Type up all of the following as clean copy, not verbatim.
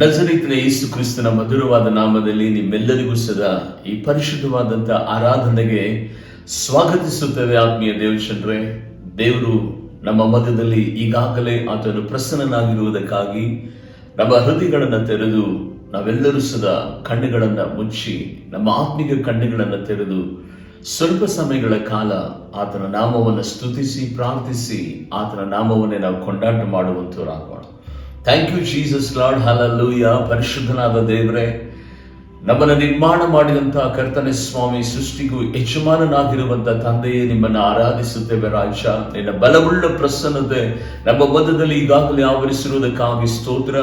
ನಜರೇತಿನ ಯೇಸು ಕ್ರಿಸ್ತನ ಮಧುರವಾದ ನಾಮದಲ್ಲಿ ನಿಮ್ಮೆಲ್ಲರಿಗೂ ಸದಾ ಈ ಪರಿಶುದ್ಧವಾದಂಥ ಆರಾಧನೆಗೆ ಸ್ವಾಗತಿಸುತ್ತೇವೆ. ಆತ್ಮೀಯ ದೇವಚಂದ್ರೇ, ದೇವರು ನಮ್ಮ ಮಧ್ಯದಲ್ಲಿ ಈಗಾಗಲೇ ಆತನು ಪ್ರಸನ್ನನಾಗಿರುವುದಕ್ಕಾಗಿ ನಮ್ಮ ಹೃದಯಗಳನ್ನು ತೆರೆದು ನಾವೆಲ್ಲರೂ ಸದಾ ಕಣ್ಣುಗಳನ್ನು ಮುಚ್ಚಿ ನಮ್ಮ ಆತ್ಮಿಕ ಕಣ್ಣುಗಳನ್ನು ತೆರೆದು ಸ್ವಲ್ಪ ಸಮಯಗಳ ಕಾಲ ಆತನ ನಾಮವನ್ನು ಸ್ತುತಿಸಿ ಪ್ರಾರ್ಥಿಸಿ ಆತನ ನಾಮವನ್ನೇ ನಾವು ಕೊಂಡಾಟ ಮಾಡುವಂತವರಾಗೋಣ. Thank you Jesus lord, hallelujah. ಪರಿಶುದ್ಧನಾದ ದೇವರೇ, ನಮ್ಮನ್ನು ನಿರ್ಮಾಣ ಮಾಡಿದಂತಹ ಕರ್ತನೆ ಸ್ವಾಮಿ, ಸೃಷ್ಟಿಗೂ ಯಜಮಾನನಾಗಿರುವಂತಹ ತಂದೆಯೇ, ನಿಮ್ಮನ್ನು ಆರಾಧಿಸುತ್ತೇವೆ ರಾಜ. ನಿನ್ನ ಬಲವುಳ್ಳ ಪ್ರಸನ್ನತೆ ನಮ್ಮ ಮಧ್ಯದಲ್ಲಿ ಈಗಾಗಲೇ ಆವರಿಸಿರುವುದಕ್ಕಾಗಿ ಸ್ತೋತ್ರ.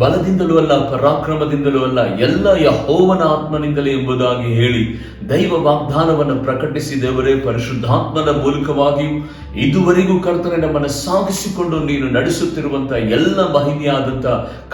ಬಲದಿಂದಲೂ ಅಲ್ಲ, ಪರಾಕ್ರಮದಿಂದಲೂ ಅಲ್ಲ, ಎಲ್ಲ ಯೆಹೋವನ ಆತ್ಮನಿಂದಲೇ ಎಂಬುದಾಗಿ ಹೇಳಿ ದೈವ ವಾಗ್ದಾನವನ್ನು ಪ್ರಕಟಿಸಿ ದೇವರೇ, ಪರಿಶುದ್ಧಾತ್ಮನ ಮೂಲಕವಾಗಿಯೂ ಇದುವರೆಗೂ ಕರ್ತನೆ ನಮ್ಮನ್ನು ಸಾಗಿಸಿಕೊಂಡು ನೀನು ನಡೆಸುತ್ತಿರುವಂತಹ ಎಲ್ಲ ಮಹಿಮೆಯಾದಂಥ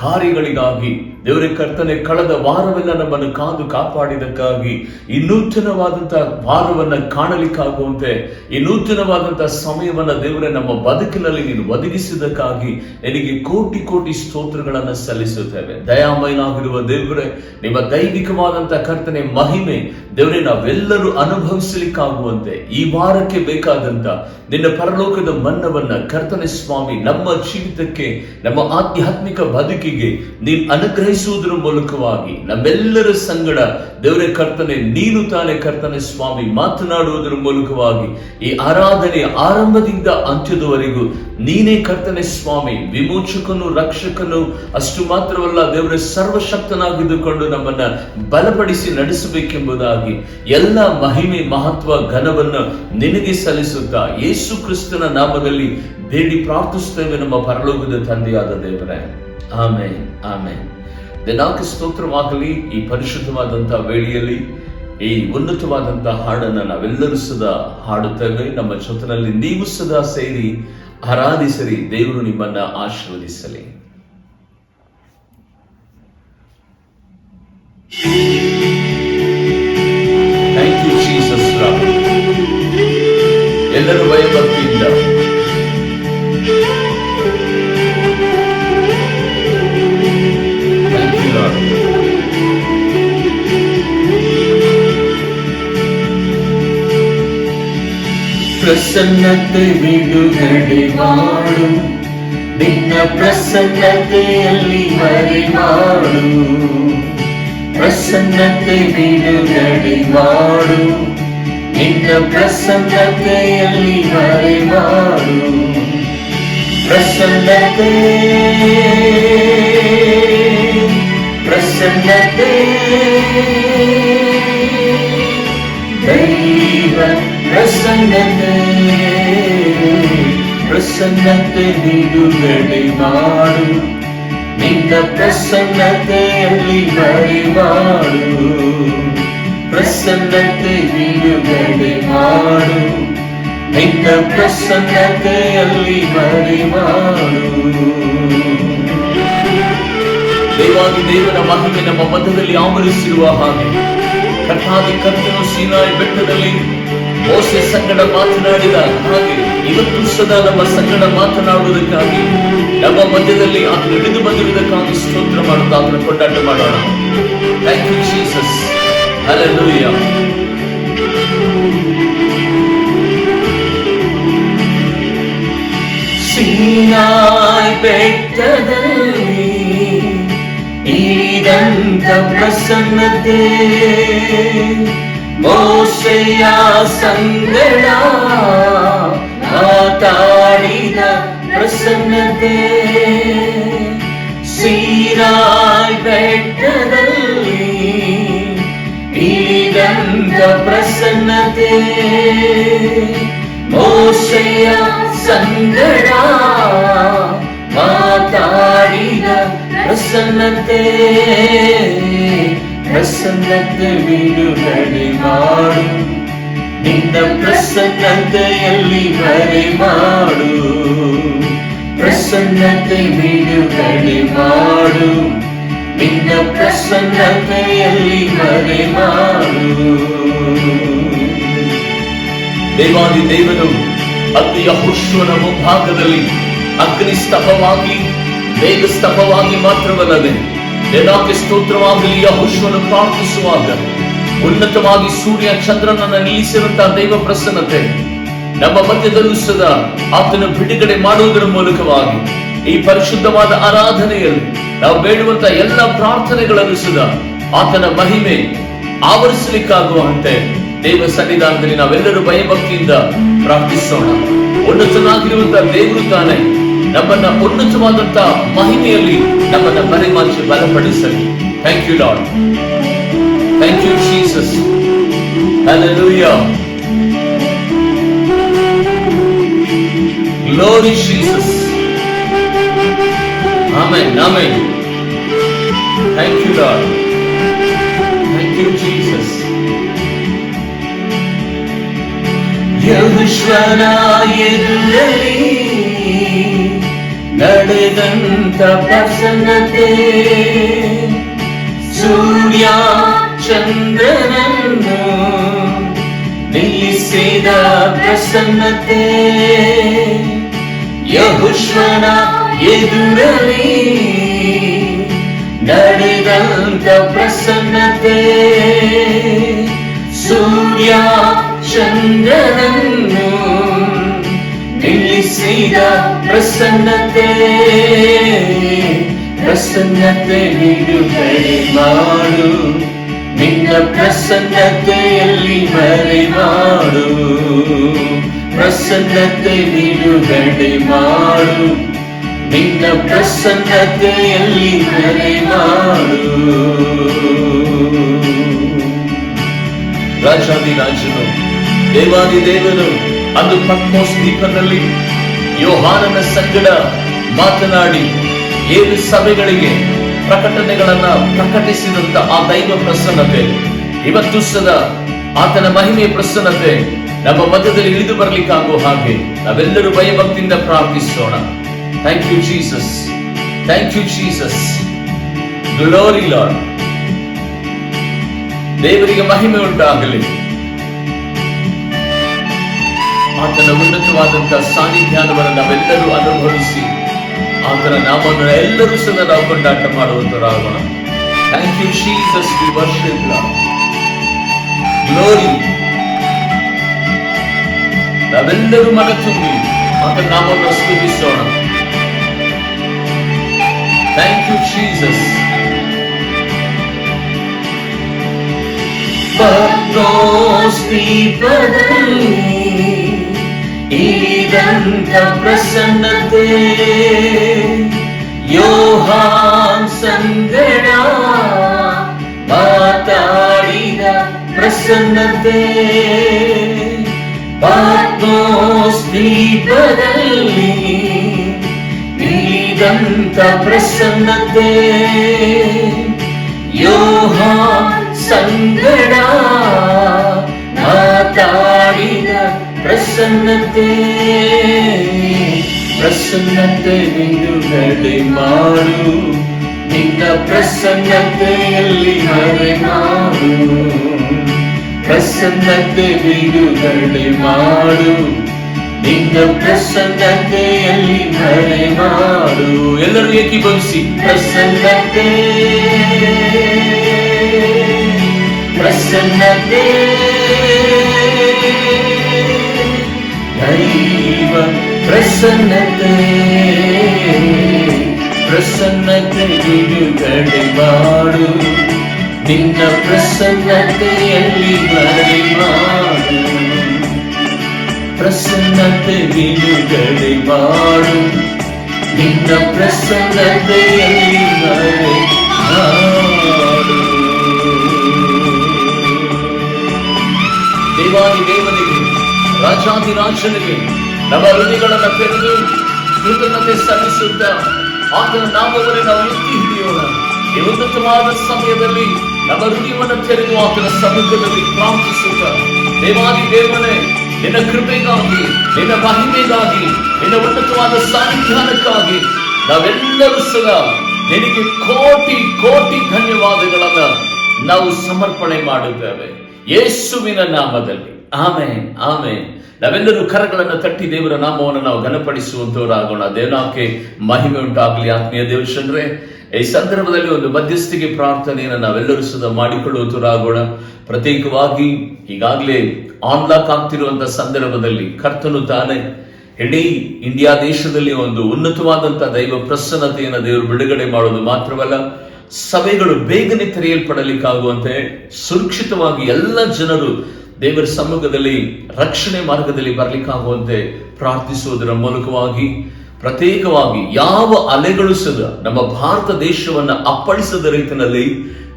ಕಾರ್ಯಗಳಿಗಾಗಿ ದೇವರೇ ಕರ್ತನೆ, ಕಳೆದ ವಾರವೆಲ್ಲ ನಮ್ಮನ್ನು ಕಾದು ಕಾಪಾಡಿದಕ್ಕಾಗಿ ಈ ನೂತನವಾದಂತಹ ವಾರವನ್ನು ಕಾಣಲಿಕ್ಕಾಗುವಂತೆ ಈ ನೂತನವಾದಂತಹ ಸಮಯವನ್ನು ದೇವರೇ ನಮ್ಮ ಬದುಕಿನಲ್ಲಿ ನೀನು ಒದಗಿಸಿದಕ್ಕಾಗಿ ನಿನಗೆ ಕೋಟಿ ಕೋಟಿ ಸ್ತೋತ್ರಗಳನ್ನು ಸಲ್ಲಿಸುತ್ತೇವೆ. ದಯಾಮಯನಾಗಿರುವ ದೇವರೇ, ನಿಮ್ಮ ದೈವಿಕವಾದಂತಹ ಕರ್ತನೆ ಮಹಿಮೆ ದೇವರೇ ನಾವೆಲ್ಲರೂ ಅನುಭವಿಸಲಿಕ್ಕಾಗುವಂತೆ ಈ ವಾರಕ್ಕೆ ಬೇಕಾದಂತ ನಿನ್ನ ಪರಲೋಕದ ಮನ್ನವನ್ನ ಕರ್ತನೆ ಸ್ವಾಮಿ ನಮ್ಮ ಜೀವಿತಕ್ಕೆ, ನಮ್ಮ ಆಧ್ಯಾತ್ಮಿಕ ಬದುಕಿಗೆ ನೀನು ಅನುಗ್ರಹಿಸುವುದರ ಮೂಲಕವಾಗಿ ನಮ್ಮೆಲ್ಲರ ಸಂಗಡ ದೇವರೇ ಕರ್ತನೆ, ನೀನು ತಾನೇ ಕರ್ತನೆ ಸ್ವಾಮಿ ಮಾತನಾಡುವುದರ ಮೂಲಕವಾಗಿ ಈ ಆರಾಧನೆಯ ಆರಂಭದಿಂದ ಅಂತ್ಯದವರೆಗೂ ನೀನೇ ಕರ್ತನೆ ಸ್ವಾಮಿ ವಿಮೋಚಕನು, ರಕ್ಷಕನು. ಅಷ್ಟು ಮಾತ್ರವಲ್ಲ ದೇವರೇ, ಸರ್ವಶಕ್ತನಾಗಿದ್ದುಕೊಂಡು ನಮ್ಮನ್ನ ಬಲಪಡಿಸಿ ನಡೆಸಬೇಕೆಂಬುದಾಗಿ ಎಲ್ಲ ಮಹಿಮೆ ಮಹತ್ವ ಘನವನ್ನು ನಿನಗೆ ಸಲ್ಲಿಸುತ್ತಾ ಯೇಸು ಕ್ರಿಸ್ತನ ನಾಮದಲ್ಲಿ ಬೇಡಿ ಪ್ರಾರ್ಥಿಸುತ್ತೇವೆ ನಮ್ಮ ಪರಲೋಕದ ತಂದೆಯಾದ ದೇವರೇ. Amen, amen. ದಿನಾಂಕ ಸ್ತೋತ್ರವಾಗಲಿ. ಈ ಪರಿಶುದ್ಧವಾದಂತಹ ವೇಳೆಯಲ್ಲಿ ಈ ಉನ್ನತವಾದಂತಹ ಹಾಡನ್ನು ನಾವೆಲ್ಲರೂ ಸದಾ ಹಾಡುತ್ತೇವೆ. ನಮ್ಮ ಜೊತೆಯಲ್ಲಿ ನೀವು ಸದಾ ಸೇರಿ ಆರಾಧಿಸಲಿ. ದೇವರು ನಿಮ್ಮನ್ನ ಆಶೀರ್ವದಿಸಲಿ. Thank you Jesus lord. ಎಲ್ಲರೂ ಭಯಭಕ್ತಿಯಿಂದ ಥ್ಯಾಂಕ್ ಯು ಲಾರ್ಡ್. ಪ್ರಸನ್ನತೆ ಬಿಡುಗಡೆ ಮಾಡು, ನಿನ್ನ ಪ್ರಸನ್ನತೆಯಲ್ಲಿ ಮರೆ ಮಾಡು. ಪ್ರಸನ್ನತೆ ಬಿಡುಗಡೆ ಮಾಡು, ನಿನ್ನ ಪ್ರಸನ್ನತೆಯಲ್ಲಿ ಮರೆ ಮಾಡು. ಪ್ರಸನ್ನತೆ ಪ್ರಸನ್ನತೆ ದೈವ ಪ್ರಸನ್ನತೆ ಪ್ರಸನ್ನತೆ ಬಿಡುಗಡೆ ಮಾಡು, ನಿನ್ನ ಪ್ರಸನ್ನತೆಯಲ್ಲಿ ಮರೆ ಮಾಡು. ಪ್ರಸನ್ನತೆ ಬಿಡುಗಡೆ ಮಾಡು, ನಿನ್ನ ಪ್ರಸನ್ನತೆಯಲ್ಲಿ ಮರೆ ಮಾಡು. ದೇವಾದಿ ದೇವರ ಮಹಿಮೆ ನಮ್ಮ ಮಧ್ಯದಲ್ಲಿ ಆವರಿಸಿರುವ ಹಾಗೆ ಕರ್ತಾದಿ ಕರ್ತನು ಸೀನಾಯಿ ಬೆಟ್ಟದಲ್ಲಿ ಮೋಸೆ ಸಂಗಡ ಮಾತನಾಡಿದ ಹಾಗೆ ಇವತ್ತು ಸದಾ ನಮ್ಮ ಸಂಗಡ ಮಾತನಾಡುವುದಕ್ಕಾಗಿ ನಮ್ಮ ಮಧ್ಯದಲ್ಲಿ ಆತನು ಇಳಿದು ಬಂದಿರುವುದಕ್ಕಾಗಿ ಸ್ತೋತ್ರ ಮಾಡುತ್ತಾ ಆತನ ಕೊಂಡಾಟ ಮಾಡೋಣ. Thank you Jesus, hallelujah. Sinai ಬೆಟ್ಟದಲ್ಲಿ ಇಳಿದಂತ ಪ್ರಸನ್ನತೆ, ಮೋಸೆಯ ಸಂಗಡ ಮಾತಾಡಿದ ಪ್ರಸನ್ನತೆ. ಸೀನಾಯಿ ಬೆಟ್ಟದಲ್ಲಿ ಇಳಿದಂತ ಪ್ರಸನ್ನತೆ, ಮೋಸೆಯ ಸಂಗಡ ಮಾತಾಡಿದ ಪ್ರಸನ್ನತೆ. ಪ್ರಸನ್ನತೆ ಬಿಡುಗಡೆ ಮಾಡು, ನಿನ್ನ ಪ್ರಸನ್ನತೆಯಲ್ಲಿ ಮರೆ ಮಾಡು. ಪ್ರಸನ್ನತೆ ಬಿಡುಗಡೆ ಮಾಡು, ನಿನ್ನ ಪ್ರಸನ್ನತೆಯಲ್ಲಿ ಮರೆ ಮಾಡು. ದೇವಾದಿ ದೇವನು ಅಗ್ನಿ ಯೆಹೋಶುವನ ಮುಂಭಾಗದಲ್ಲಿ ಅಗ್ನಿ ಸ್ತಂಭವಾಗಿ ಮೇಘ ಸ್ತಂಭವಾಗಿ ಮಾತ್ರವಲ್ಲದೆ ದೇವಕ್ಕೆ ಸ್ತೋತ್ರವಾಗಲಿ. ಯೆಹೋಶುವನು ಪ್ರಾರ್ಥಿಸುವಾಗ ಉನ್ನತವಾಗಿ ಸೂರ್ಯ ಚಂದ್ರನನ್ನು ನಿಲ್ಲಿಸಿರುವಂತಹ ದೈವ ಪ್ರಸನ್ನತೆ ನಮ್ಮ ಮಧ್ಯದಲ್ಲೂ ಸದಾ ಆತನ ಬಿಡುಗಡೆ ಮಾಡುವುದರ ಮೂಲಕವಾಗಿ ಈ ಪರಿಶುದ್ಧವಾದ ಆರಾಧನೆಯಲ್ಲಿ ನಾವು ಬೇಡುವಂತ ಎಲ್ಲ ಪ್ರಾರ್ಥನೆಗಳನ್ನು ಸದಾ ಆತನ ಮಹಿಮೆ ಆವರಿಸಲಿಕ್ಕಾಗುವಂತೆ ದೇವ ಸನ್ನಿಧಾನದಲ್ಲಿ ನಾವೆಲ್ಲರೂ ಭಯಭಕ್ತಿಯಿಂದ ಪ್ರಾರ್ಥಿಸೋಣ. ಉನ್ನತನಾಗಿರುವಂತಹ ದೇವರು ತಾನೇ ನಮ್ಮನ್ನ ಉನ್ನತವಾದಂತ ಮಹಿಮೆಯಲ್ಲಿ ನಮ್ಮನ್ನ ಮರೆಮಾಚಿ ಬಲಪಡಿಸಲಿ. Thank you Lord. Thank you Jesus. Hallelujah. Glory Jesus. Amen. Amen. Thank you Lord. Thank you Jesus. ಯೆಹೋಶುವನ ಎದುರಲ್ಲಿ ನಡೆದಂತ ಪ್ರಸನ್ನತೆ ಸೂರ್ಯ ಚಂದ್ರನನ್ನು ನಿಲ್ಲಿಸಿದ ಪ್ರಸನ್ನತೆ ಯೆಹೋಶುವನ ಎದುರಲ್ಲಿ ನಡೆದಂತ ಪ್ರಸನ್ನತೆ ಸೂರ್ಯ ಚಂದ್ರನನ್ನು ನಿಲ್ಲಿಸಿದ ಪ್ರಸನ್ನತೆ ಪ್ರಸನ್ನತೆ ಬಿಡುಗಡೆ ಮಾಡು ನಿನ್ನ ಪ್ರಸನ್ನತೆಯಲ್ಲಿ ಮರೆ ಮಾಡು ಪ್ರಸನ್ನತೆ ಬಿಡುಗಡೆ ಮಾಡು ನಿನ್ನ ಪ್ರಸನ್ನತೆಯಲ್ಲಿ ಮರೆ ಮಾಡು. ರಾಜಾದಿರಾಜನು ದೇವಾದಿ ದೇವನು ಅದು ಪತ್ಮೋಸ್ ದ್ವೀಪದಲ್ಲಿ ಯೋಹಾನನ ಸಂಗಡ ಮಾತನಾಡಿ 7 ಸಭೆಗಳಿಗೆ ಪ್ರಕಟಣೆಗಳನ್ನ ಪ್ರಕಟಿಸಿದಂತ ಆ ದೈವ ಪ್ರಸನ್ನತೆ ಇವತ್ತು ಸದಾ ಆತನ ಮಹಿಮೆಯ ಪ್ರಸನ್ನತೆ ನಮ್ಮ ಮಧ್ಯದಲ್ಲಿ ಇಳಿದು ಬರಲಿಕ್ಕಾಗೋ ಹಾಗೆ ನಾವೆಲ್ಲರೂ ಭಯಭಕ್ತಿಯಿಂದ ಪ್ರಾರ್ಥಿಸೋಣ. Thank you Jesus. Thank you Jesus. Glory Lord. ದೇವರಿಗೆ ಮಹಿಮೆ ಉಂಟಾಗಲಿ. ಆತನ ಉನ್ನತವಾದಂತಹ ಸಾನ್ನಿಧ್ಯವನ್ನು ನಾವೆಲ್ಲರೂ ಅನುಭವಿಸಿ ಆತನ ನಾಮವನ್ನು ಎಲ್ಲರೂ ಸಹ ನಾವು ಕೊಂಡಾಟ ಮಾಡುವಂತರಾಗೋಣ. Thank you Jesus. We worship Lord. Glory. ನಾವೆಲ್ಲರೂ ಮನ ತುಂಬಿ ಆತನ ನಾಮವನ್ನು ಸ್ತುತಿಸೋಣ. Thank you Jesus. ಪತ್ಮೋಸ್ ದ್ವೀಪದಲ್ಲಿ ಇಳಿದಂತ ಪ್ರಸನ್ನತೆ ಯೋಹಾನ್ ಸಂಗಡ ಮಾತಾಡಿದ ಪ್ರಸನ್ನತೆ ಪತ್ಮೋಸ್ ದ್ವೀಪದಲ್ಲಿ ಇಳಿದಂತ ಪ್ರಸನ್ನತೆ ಯೋಹಾನ್ ಸಂಗಡ ಮಾತಾಡಿದ ಪ್ರಸನ್ನತೆ ಪ್ರಸನ್ನತೆ ಬಿಡುಗಡೆ ಮಾಡು ನಿನ್ನ ಪ್ರಸನ್ನತೆಯಲ್ಲಿ ಮರೆ ಮಾಡು ಪ್ರಸನ್ನತೆ ಬಿಡುಗಡೆ ಮಾಡು ನಿನ್ನ ಪ್ರಸನ್ನತೆಯಲ್ಲಿ ಮರೆ ಮಾಡು. ಎಲ್ಲರೂ ಏಕೀಭವಿಸಿ ಪ್ರಸನ್ನತೆ ಪ್ರಸನ್ನತೆ ದೈವ ಪ್ರಸನ್ನತೆ ಪ್ರಸನ್ನತೆ ಬಿಡುಗಡೆ ಮಾಡು ನಿನ್ನ ಪ್ರಸನ್ನತೆಯಲ್ಲಿ ಮರೆ ಮಾಡು ಪ್ರಸನ್ನತೆ ಬಿಡುಗಡೆ ಮಾಡು ನಿನ್ನ ಪ್ರಸನ್ನತೆಯಲ್ಲಿ ಮರೆ ಮಾಡು. ದೇವಾದಿ ದೇವನಿಗೆ ರಾಜಾದಿರಾಜನಿಗೆ ನಮ್ಮ ಹೃದಯಗಳನ್ನು ತೆರೆದು ಕೃತಜ್ಞತೆ ಸಲ್ಲಿಸುತ್ತ ಆತನ ನಾಮವನ್ನು ನಾವು ಎತ್ತಿ ಹಿಡಿಯೋಣ. ಈ ಉನ್ನತವಾದ ಸಮಯದಲ್ಲಿ ನಮ್ಮ ಹೃದಯವನ್ನು ತೆರೆದು ಆತನ ಸಮ್ಮುಖದಲ್ಲಿ ಪ್ರಾರ್ಥಿಸುತ್ತ ದೇವಾದಿ ದೇವನೇ ನಿನ್ನ ಕೃಪೆಗಾಗಿ ನಿನ್ನ ಮಹಿಮೆಗಾಗಿ ನಿನ್ನ ಉನ್ನತವಾದ ಸಾನ್ನಿಧ್ಯಾನಕ್ಕಾಗಿ ನಾವೆಲ್ಲರೂ ಸಹ ನಿನಗೆ ಕೋಟಿ ಕೋಟಿ ಧನ್ಯವಾದಗಳನ್ನ ನಾವು ಸಮರ್ಪಣೆ ಮಾಡುತ್ತೇವೆ ಯೇಸುವಿನ ನಾಮದಲ್ಲಿ. Amen amen. ನಾವೆಲ್ಲರೂ ಕರಗಳನ್ನು ತಟ್ಟಿ ದೇವರ ನಾಮವನ್ನು ನಾವು ಘನಪಡಿಸುವಂತವರಾಗೋಣ. ದೇವನಾಮಕ್ಕೆ ಮಹಿಮೆ ಉಂಟಾಗಲಿ. ಆತ್ಮೀಯ ದೇವಶಂದ್ರೆ ಈ ಸಂದರ್ಭದಲ್ಲಿ ಒಂದು ಮಧ್ಯಸ್ಥಿಕೆ ಪ್ರಾರ್ಥನೆಯನ್ನು ನಾವೆಲ್ಲರೂ ಸದಾ ಮಾಡಿಕೊಳ್ಳುವುದರಾಗೋಣ. ಪ್ರತ್ಯೇಕವಾಗಿ ಈಗಾಗಲೇ ಆನ್ಲಾಕ್ ಆಗ್ತಿರುವಂತಹ ಸಂದರ್ಭದಲ್ಲಿ ಕರ್ತನು ತಾನೇ ಇಡೀ ಇಂಡಿಯಾ ದೇಶದಲ್ಲಿ ಒಂದು ಉನ್ನತವಾದಂತಹ ದೈವ ಪ್ರಸನ್ನತೆಯನ್ನು ದೇವರು ಬಿಡುಗಡೆ ಮಾಡೋದು ಮಾತ್ರವಲ್ಲ, ಸಭೆಗಳು ಬೇಗನೆ ತೆರೆಯಲ್ಪಡಲಿಕ್ಕಾಗುವಂತೆ ಸುರಕ್ಷಿತವಾಗಿ ಎಲ್ಲ ಜನರು ದೇವರ ಸಮ್ಮುಖದಲ್ಲಿ ರಕ್ಷಣೆ ಮಾರ್ಗದಲ್ಲಿ ಬರಲಿಕ್ಕಾಗುವಂತೆ ಪ್ರಾರ್ಥಿಸುವುದರ ಮೂಲಕವಾಗಿ ಪ್ರತ್ಯೇಕವಾಗಿ ಯಾವ ಅಲೆಗಳು ಸಹ ನಮ್ಮ ಭಾರತ ದೇಶವನ್ನ ಅಪ್ಪಳಿಸದ ರೀತಿಯಲ್ಲಿ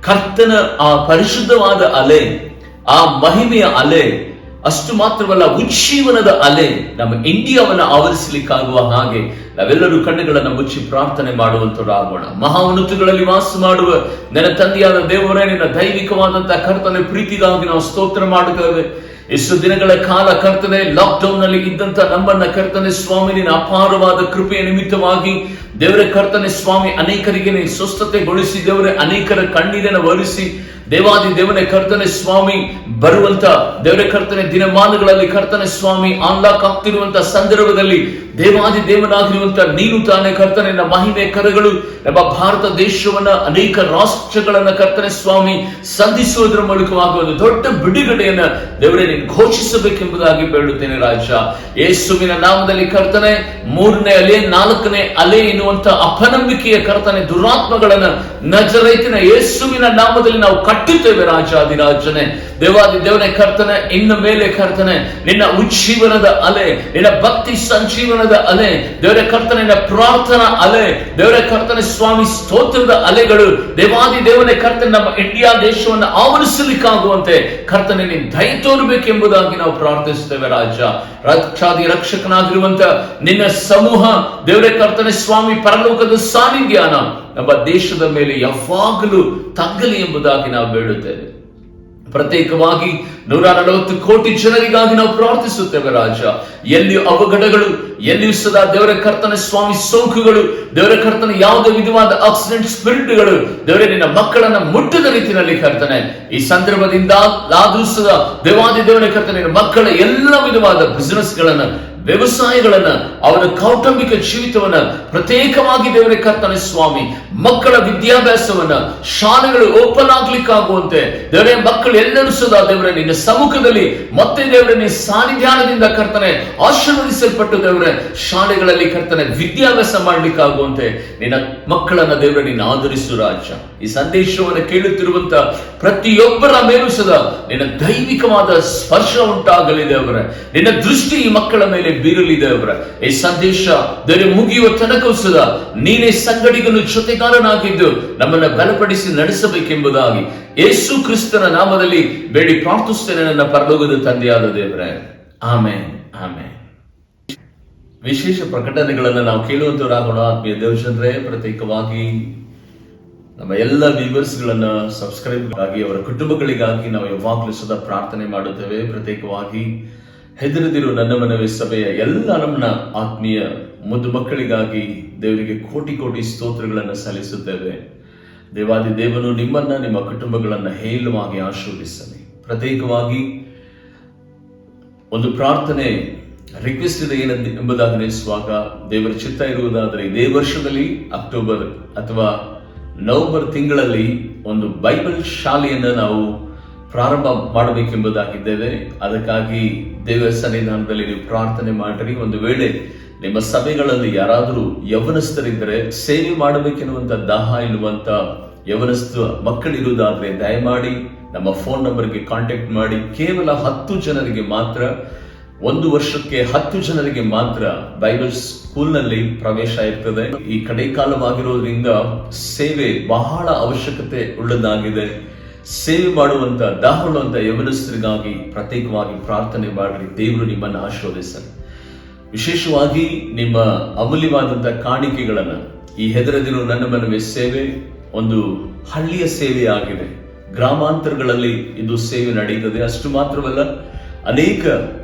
ಕರ್ತನ ಆ ಪರಿಶುದ್ಧವಾದ ಅಲೆ, ಆ ಮಹಿಮೆಯ ಅಲೆ, ಅಷ್ಟು ಮಾತ್ರವಲ್ಲ ಉಜ್ಜೀವನದ ಅಲೆ ನಮ್ಮ ಇಂಡಿಯಾವನ್ನ ಆವರಿಸಲಿಕ್ಕಾಗುವ ಹಾಗೆ ನಾವೆಲ್ಲರೂ ಕಣ್ಣುಗಳನ್ನು ಮುಚ್ಚಿ ಪ್ರಾರ್ಥನೆ ಮಾಡುವಂತರಾಗೋಣ. ಮಹಾ ಉನ್ನತಗಳಲ್ಲಿ ವಾಸ ಮಾಡುವ ನನ್ನ ತಂದೆಯಾದ ದೇವರೇ, ನಿನ್ನ ದೈವಿಕವಾದಂತಹ ಕರ್ತನೆ ಪ್ರೀತಿಗಾಗಿ ನಾವು ಸ್ತೋತ್ರ ಮಾಡುತ್ತೇವೆ. ಇಷ್ಟು ದಿನಗಳ ಕಾಲ ಕರ್ತನೆ ಲಾಕ್ಡೌನ್ ನಲ್ಲಿ ಇದ್ದಂತ ನಮ್ಮನ್ನ ಕರ್ತನೆ ಸ್ವಾಮಿ ನಿನ್ನ ಅಪಾರವಾದ ಕೃಪೆಯ ನಿಮಿತ್ತವಾಗಿ ದೇವರ ಕರ್ತನೆ ಸ್ವಾಮಿ ಅನೇಕರಿಗೆ ಸ್ವಸ್ಥತೆಗೊಳಿಸಿ ದೇವರೇ ಅನೇಕರ ಕಣ್ಣೀರನ್ನು ಒರೆಸಿ ದೇವಾದಿ ದೇವನೇ ಕರ್ತನೆ ಸ್ವಾಮಿ ಬರುವಂತ ದೇವರ ಕರ್ತನೆ ದಿನಮಾನಗಳಲ್ಲಿ ಕರ್ತನೆ ಸ್ವಾಮಿ ಆನ್ಲಾಕ್ ಆಗ್ತಿರುವಂತಹ ಸಂದರ್ಭದಲ್ಲಿ ದೇವಾದಿ ದೇವನಾಗಿರುವಂತ ನೀನು ತಾನೇ ಕರ್ತನೆ ಮಹಿಮೆ ಕರಗಳು ನಮ್ಮ ಭಾರತ ದೇಶವನ್ನ ಅನೇಕ ರಾಷ್ಟ್ರಗಳನ್ನ ಕರ್ತನೆ ಸ್ವಾಮಿ ಸಂಧಿಸುವುದರ ಮೂಲಕವಾಗಿ ಒಂದು ದೊಡ್ಡ ಬಿಡುಗಡೆಯನ್ನ ದೇವರೇ ನೀನು ಘೋಷಿಸಬೇಕೆಂಬುದಾಗಿ ಬೇಡುತ್ತೇನೆ ರಾಜ. ಯೇಸುವಿನ ನಾಮದಲ್ಲಿ ಕರ್ತನೆ 3ನೇ ಅಲೆ 4ನೇ ಅಲೆ ಎನ್ನುವಂತ ಅಪನಂಬಿಕೆಯ ಕರ್ತನೆ ದುರಾತ್ಮಗಳನ್ನ ನಜರೇತಿನ ಯೇಸುವಿನ ನಾಮದಲ್ಲಿ ನಾವು ಕಟ್ಟುತ್ತೇವೆ ರಾಜಾದಿರಾಜನೇ. ದೇವಾದಿ ದೇವನೇ ಕರ್ತನೆ ಇನ್ನು ಮೇಲೆ ಕರ್ತನೆ ನಿನ್ನ ಉಜ್ಜೀವನದ ಅಲೆ, ನಿನ್ನ ಭಕ್ತಿ ಸಂಜೀವನದ ಅಲೆ, ದೇವರ ಕರ್ತನೆ ಪ್ರಾರ್ಥನಾ ಅಲೆ, ದೇವರ ಕರ್ತನೆ ಸ್ವಾಮಿ ಸ್ತೋತ್ರದ ಅಲೆಗಳು ದೇವಾದಿ ದೇವನೇ ಕರ್ತನೆ ನಮ್ಮ ಇಂಡಿಯಾ ದೇಶವನ್ನು ಆವರಿಸಲಿಕ್ಕಾಗುವಂತೆ ಕರ್ತನೆ ನೀನು ದಯ ತೋರಬೇಕೆಂಬುದಾಗಿ ನಾವು ಪ್ರಾರ್ಥಿಸುತ್ತೇವೆ ರಾಜ. ರಕ್ಷಾದಿ ರಕ್ಷಕನಾಗಿರುವಂತ ನಿನ್ನ ಸಮೂಹ ದೇವರ ಕರ್ತನೆ ಸ್ವಾಮಿ ಪರಲೋಕದ ಸಾನ್ನಿಧ್ಯಾನ ನಮ್ಮ ದೇಶದ ಮೇಲೆ ಯಾವಾಗಲೂ ತಗ್ಗಲಿ ಎಂಬುದಾಗಿ ನಾವು ಬೇಡುತ್ತೇವೆ. ಪ್ರತ್ಯೇಕವಾಗಿ 140 ಕೋಟಿ ಜನರಿಗಾಗಿ ನಾವು ಪ್ರಾರ್ಥಿಸುತ್ತೇವೆ ರಾಜ. ಎಲ್ಲಿಯೂ ಅವಘಡಗಳು, ಎಲ್ಲಿಯೂ ಸದಾ ದೇವರ ಕರ್ತನೆ ಸ್ವಾಮಿ ಸೋಂಕುಗಳು, ದೇವರ ಕರ್ತನೆ ಯಾವುದೇ ವಿಧವಾದ ಆಕ್ಸಿಡೆಂಟ್ ಸ್ಪಿರಿಟ್ಗಳು ದೇವರೇ ನಿನ್ನ ಮಕ್ಕಳನ್ನ ಮುಟ್ಟದ ರೀತಿಯಲ್ಲಿ ಕರ್ತನೆ ಈ ಸಂದರ್ಭದಿಂದ ಆದ್ರೂ ಸದಾ ದೇವಾದಿ ದೇವರ ಕರ್ತನೆ ಮಕ್ಕಳ ಎಲ್ಲ ವಿಧವಾದ ಬಿಸಿನೆಸ್ ಗಳನ್ನ, ವ್ಯವಸಾಯಗಳನ್ನ, ಅವರ ಕೌಟುಂಬಿಕ ಜೀವಿತವನ್ನ ಪ್ರತ್ಯೇಕವಾಗಿ ದೇವರ ಕರ್ತನೆ ಸ್ವಾಮಿ ಮಕ್ಕಳ ವಿದ್ಯಾಭ್ಯಾಸವನ್ನ, ಶಾಲೆಗಳು ಓಪನ್ ಆಗ್ಲಿಕ್ಕಾಗುವಂತೆ ದೇವರೇ ಮಕ್ಕಳು ಎಲ್ಲರೂ ಸದಾ ದೇವರೇ ನಿನ್ನ ಸಮ್ಮುಖದಲ್ಲಿ ಮತ್ತೆ ದೇವರೇ ನಿನ್ನ ಸಾನ್ನಿಧ್ಯಾನದಿಂದ ಕರ್ತನೆ ಆಶೀರ್ವದಿಸಲ್ಪಟ್ಟು ದೇವರೇ ಶಾಲೆಗಳಲ್ಲಿ ಕರ್ತನೆ ವಿದ್ಯಾಭ್ಯಾಸ ಮಾಡ್ಲಿಕ್ಕಾಗುವಂತೆ ನಿನ್ನ ಮಕ್ಕಳನ್ನ ದೇವರೇ ನೀನು ಆಧರಿಸು ರಾಜ. ಈ ಸಂದೇಶವನ್ನು ಕೇಳುತ್ತಿರುವಂತ ಪ್ರತಿಯೊಬ್ಬರ ಮೇಲೂ ಸದಾ ನಿನ್ನ ದೈವಿಕವಾದ ಸ್ಪರ್ಶ ಉಂಟಾಗಲಿ ದೇವರೇ. ನಿನ್ನ ದೃಷ್ಟಿ ಈ ಮಕ್ಕಳ ಮೇಲೆ ಬೀರಲಿ ದೇವರೇ. ಈ ಸಂದೇಶ ದೇವರೇ ಮುಗಿಯುವ ತನಕ ಸದಾ ನೀನೇ ಸಂಗಡಿಗನು ಜೊತೆಗಾರನಾಗಿದ್ದು ನಮ್ಮನ್ನ ಬಲಪಡಿಸಿ ನಡೆಸಬೇಕೆಂಬುದಾಗಿ ಯೇಸು ಕ್ರಿಸ್ತನ ನಾಮದಲ್ಲಿ ಬೇಡಿ ಪ್ರಾರ್ಥಿಸುತ್ತೇನೆ ನನ್ನ ಪರಲೋಕದ ತಂದೆಯಾದ ದೇವರೇ. Amen, amen. ವಿಶೇಷ ಪ್ರಕಟಣೆಗಳನ್ನ ನಾವು ಕೇಳುವಂತವರಾಗೋಣ ಆತ್ಮೀಯ ದೇವಜನರೇ. ಪ್ರತ್ಯೇಕವಾಗಿ ನಮ್ಮ ಎಲ್ಲ ವ್ಯೂವರ್ಸ್ ಗಳನ್ನ ಸಬ್ಸ್ಕ್ರೈಬ್ ಆಗಿ ಅವರ ಕುಟುಂಬಗಳಿಗಾಗಿ ನಾವು ಯಾವಾಗಲೂ ಸದಾ ಪ್ರಾರ್ಥನೆ ಮಾಡುತ್ತೇವೆ. ಪ್ರತ್ಯೇಕವಾಗಿ ಹೆದರದಿರು ನನ್ನ ಮನವೇ ಸಭೆಯ ಎಲ್ಲ ನಮ್ಮ ಆತ್ಮೀಯ ಮುದ್ದು ಮಕ್ಕಳಿಗಾಗಿ ದೇವರಿಗೆ ಕೋಟಿ ಕೋಟಿ ಸ್ತೋತ್ರಗಳನ್ನು ಸಲ್ಲಿಸುತ್ತೇವೆ. ದೇವಾದಿ ದೇವನು ನಿಮ್ಮನ್ನ ನಿಮ್ಮ ಕುಟುಂಬಗಳನ್ನ ಹೇಳುವಾಗಿ ಆಶೀರ್ವದಿಸಲಿ. ಪ್ರತ್ಯೇಕವಾಗಿ ಒಂದು ಪ್ರಾರ್ಥನೆ ರಿಕ್ವೆಸ್ಟ್ ಇದೆ ಎಂಬುದಾಗಿ ನೆನೆಸುವಾಗ ದೇವರ ಚಿತ್ತ ಇರುವುದಾದರೆ ಇದೇ ವರ್ಷದಲ್ಲಿ ಅಕ್ಟೋಬರ್ ಅಥವಾ ನವೆಂಬರ್ ತಿಂಗಳಲ್ಲಿ ಒಂದು ಬೈಬಲ್ ಶಾಲೆಯನ್ನು ನಾವು ಪ್ರಾರಂಭ ಮಾಡಬೇಕೆಂಬುದಾಗಿದ್ದೇವೆ. ಅದಕ್ಕಾಗಿ ದೇವರ ಸನ್ನಿಧಾನದಲ್ಲಿ ನೀವು ಪ್ರಾರ್ಥನೆ ಮಾಡಿರಿ. ಒಂದು ವೇಳೆ ನಿಮ್ಮ ಸಭೆಗಳಲ್ಲಿ ಯಾರಾದರೂ ಯವನಸ್ಥರಿದ್ದರೆ, ಸೇವೆ ಮಾಡಬೇಕೆನ್ನುವಂತ ದಾಹ ಇರುವಂತ ಯವನಸ್ಥ ಮಕ್ಕಳಿರುವುದಾದ್ರೆ ದಯಮಾಡಿ ನಮ್ಮ ಫೋನ್ ನಂಬರ್ಗೆ ಕಾಂಟ್ಯಾಕ್ಟ್ ಮಾಡಿ. ಕೇವಲ 10 ಜನರಿಗೆ ಮಾತ್ರ, 1 ವರ್ಷಕ್ಕೆ 10 ಜನರಿಗೆ ಮಾತ್ರ ಬೈಬಲ್ ಸ್ಕೂಲ್ನಲ್ಲಿ ಪ್ರವೇಶ ಇರ್ತದೆ. ಈ ಕಡೆ ಕಾಲವಾಗಿರೋದ್ರಿಂದ ಸೇವೆ ಬಹಳ ಅವಶ್ಯಕತೆ ಉಳ್ಳದಾಗಿದೆ. ಸೇವೆ ಮಾಡುವಂತ ದಾಹಳುವಂತ ಯವನಸ್ಥರಿಗಾಗಿ ಪ್ರತ್ಯೇಕವಾಗಿ ಪ್ರಾರ್ಥನೆ ಮಾಡಿ. ದೇವರು ನಿಮ್ಮನ್ನು ಆಶೀರ್ವದಿಸಲಿ. ವಿಶೇಷವಾಗಿ ನಿಮ್ಮ ಅಮೂಲ್ಯವಾದಂತಹ ಕಾಣಿಕೆಗಳನ್ನ ಈ ಹೆದರದಿರೋ ನನ್ನ ಮನವೇ ಸೇವೆ ಒಂದು ಹಳ್ಳಿಯ ಸೇವೆ ಆಗಿದೆ. ಗ್ರಾಮಾಂತರಗಳಲ್ಲಿ ಇದು ಸೇವೆ ನಡೆಯುತ್ತದೆ. ಅಷ್ಟು ಮಾತ್ರವಲ್ಲ, ಅನೇಕ